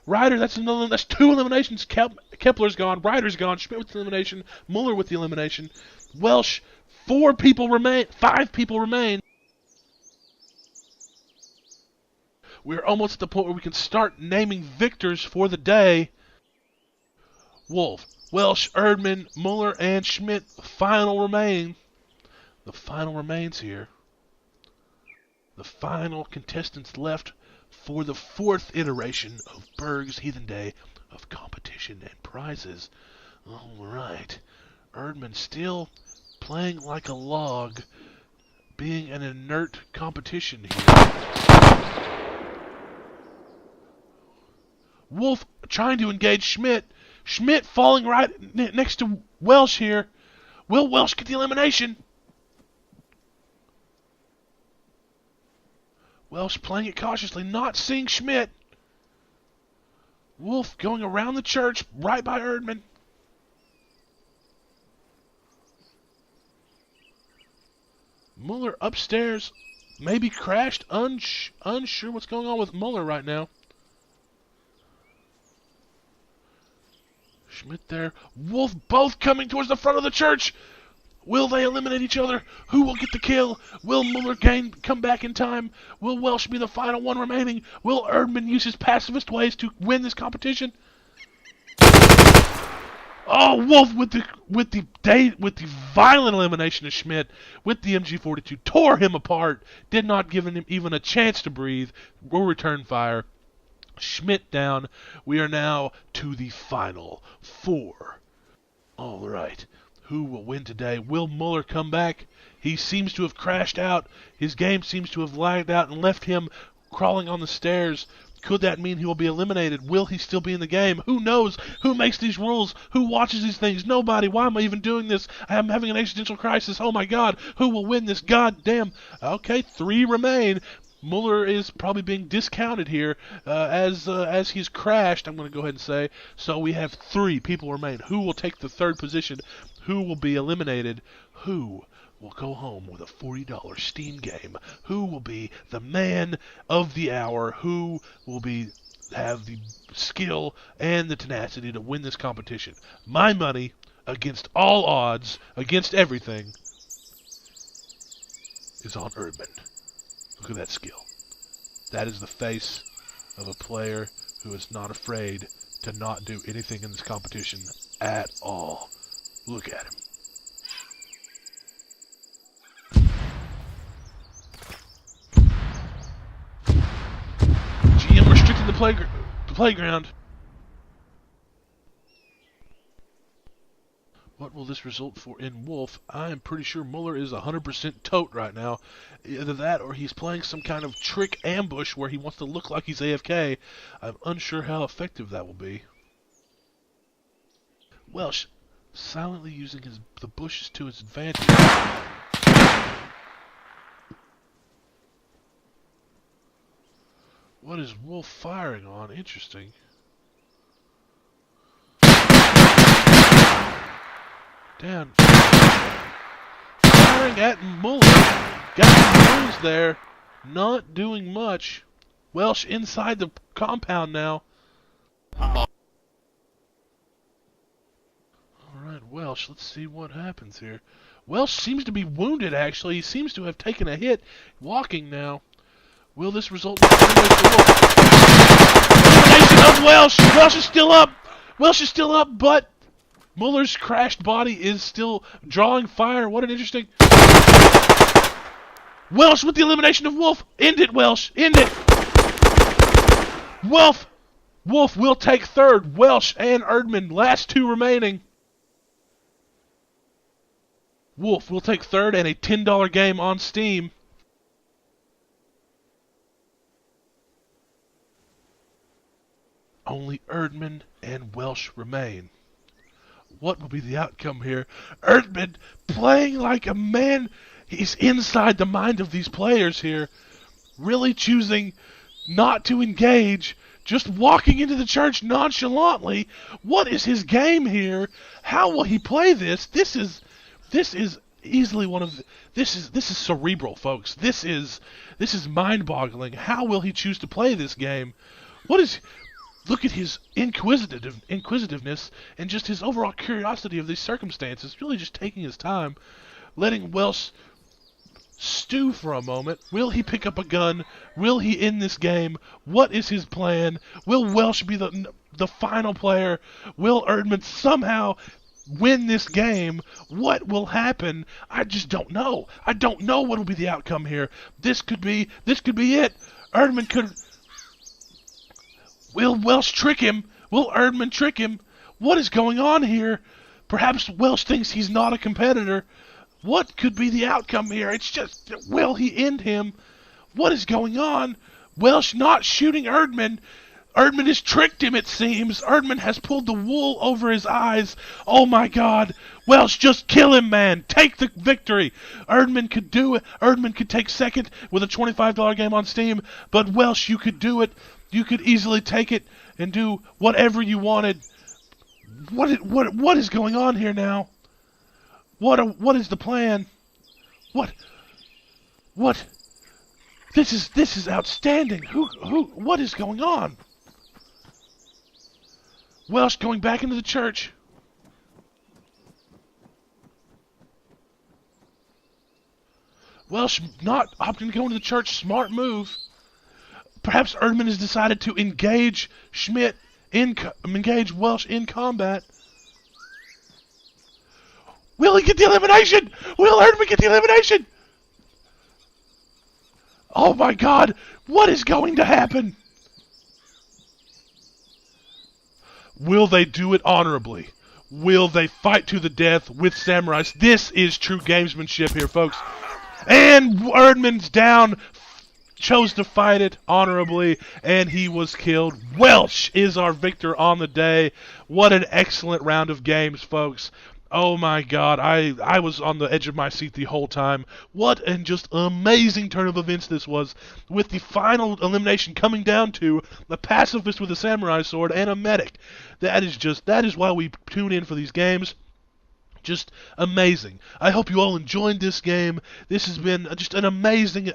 Reiter, that's two eliminations. Kepler's gone. Reiter's gone. Schmidt with the elimination. Muller with the elimination. Welsh, 5 people remain. We're almost at the point where we can start naming victors for the day. Wolf, Welsh, Erdmann, Muller, and Schmidt final remain. The final remains here. The final contestants left for the 4th iteration of Berg'S Heathen Day of competition and prizes. Alright. Erdmann still playing like a log, being an inert competition here. Wolf trying to engage Schmidt. Schmidt falling right next to Welsh here. Will Welsh get the elimination? Welsh playing it cautiously, not seeing Schmidt. Wolf going around the church, right by Erdmann. Muller upstairs, maybe crashed, unsure what's going on with Muller right now. Schmidt there. Wolf both coming towards the front of the church. Will they eliminate each other? Who will get the kill? Will Muller come back in time? Will Welsh be the final one remaining? Will Erdmann use his pacifist ways to win this competition? Oh, Wolf with the violent elimination of Schmidt with the MG42 tore him apart. Did not give him even a chance to breathe. Will return fire. Schmidt down. We are now to the final 4. All right. Who will win today? Will Muller come back? He seems to have crashed out. His game seems to have lagged out and left him crawling on the stairs. Could that mean he will be eliminated? Will he still be in the game? Who knows? Who makes these rules? Who watches these things? Nobody. Why am I even doing this? I am having an existential crisis. Oh my God. Who will win this? God damn. Okay, 3 remain. Mueller is probably being discounted here as he's crashed, I'm going to go ahead and say. So we have 3 people remain. Who will take the 3rd position? Who will be eliminated? Who will go home with a $40 Steam game? Who will be the man of the hour? Who will have the skill and the tenacity to win this competition? My money, against all odds, against everything, is on Erdman. Look at that skill. That is the face of a player who is not afraid to not do anything in this competition at all. Look at him. GM restricting the playground. What will this result for in Wolf? I am pretty sure Mueller is 100% tote right now. Either that or he's playing some kind of trick ambush where he wants to look like he's AFK. I'm unsure how effective that will be. Welsh, silently using the bushes to his advantage. What is Wolf firing on? Interesting. Down. Firing at Mueller. Got some moves there. Not doing much. Welsh inside the compound now. Alright, Welsh, let's see what happens here. Welsh seems to be wounded, actually. He seems to have taken a hit. Walking now. Will this result in elimination of Welsh? Welsh is still up. Welsh is still up, but Mueller's crashed body is still drawing fire. What an interesting... Welsh with the elimination of Wolf. End it, Welsh. End it. Wolf will take 3rd. Welsh and Erdman, last 2 remaining. Wolf will take 3rd and a $10 game on Steam. Only Erdman and Welsh remain. What will be the outcome here? Erdman playing like a man. He's inside the mind of these players here. Really choosing not to engage. Just walking into the church nonchalantly. What is his game here? How will he play this? This is easily one of this is cerebral, folks. This is mind-boggling. How will he choose to play this game? Look at his inquisitiveness and just his overall curiosity of these circumstances. Really just taking his time, letting Welsh stew for a moment. Will he pick up a gun? Will he end this game? What is his plan? Will Welsh be the final player? Will Erdman somehow win this game? What will happen? I just don't know. I don't know what will be the outcome here. This could be it. Erdman could... Will Welsh trick him? Will Erdman trick him? What is going on here? Perhaps Welsh thinks he's not a competitor. What could be the outcome here? It's just, will he end him? What is going on? Welsh not shooting Erdman. Erdman has tricked him, it seems. Erdman has pulled the wool over his eyes. Oh my God. Welsh, just kill him, man. Take the victory. Erdman could do it. Erdman could take 2nd with a $25 game on Steam. But Welsh, you could do it. You could easily take it and do whatever you wanted. What is going on here now? What is the plan? What? This is outstanding. What is going on? Welsh going back into the church. Welsh not opting to go into the church. Smart move. Perhaps Erdman has decided to engage engage Welsh in combat. Will he get the elimination? Will Erdman get the elimination? Oh my God! What is going to happen? Will they do it honorably? Will they fight to the death with samurais? This is true gamesmanship here, folks. And Erdman's down. chose to fight it honorably, and he was killed. Welsh is our victor on the day. What an excellent round of games, folks. Oh my god, I was on the edge of my seat the whole time. What an just amazing turn of events this was, with the final elimination coming down to a pacifist with a samurai sword and a medic. That is why we tune in for these games. Just amazing. I hope you all enjoyed this game. This has been just an amazing,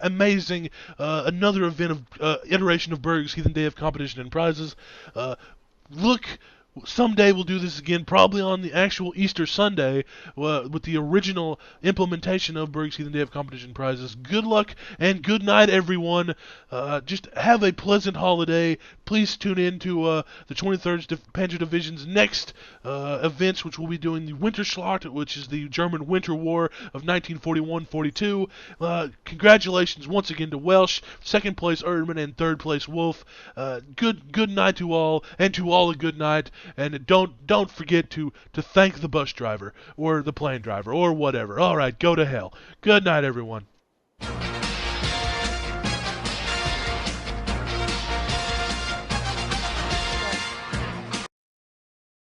another event of iteration of Berg's Heathen Day of Competition and Prizes. Look, someday we'll do this again, probably on the actual Easter Sunday, with the original implementation of Berg's Heathen Day of Competition and Prizes. Good luck and good night, everyone. Just have a pleasant holiday. Please tune in to the 23rd Panzer Division's next events, which will be doing the Winterschlacht, which is the German Winter War of 1941-42. Congratulations once again to Welsh, second place Erdman, and third place Wolf. Good night to all, and to all a good night. And don't forget to thank the bus driver or the plane driver or whatever. All right, go to hell. Good night, everyone.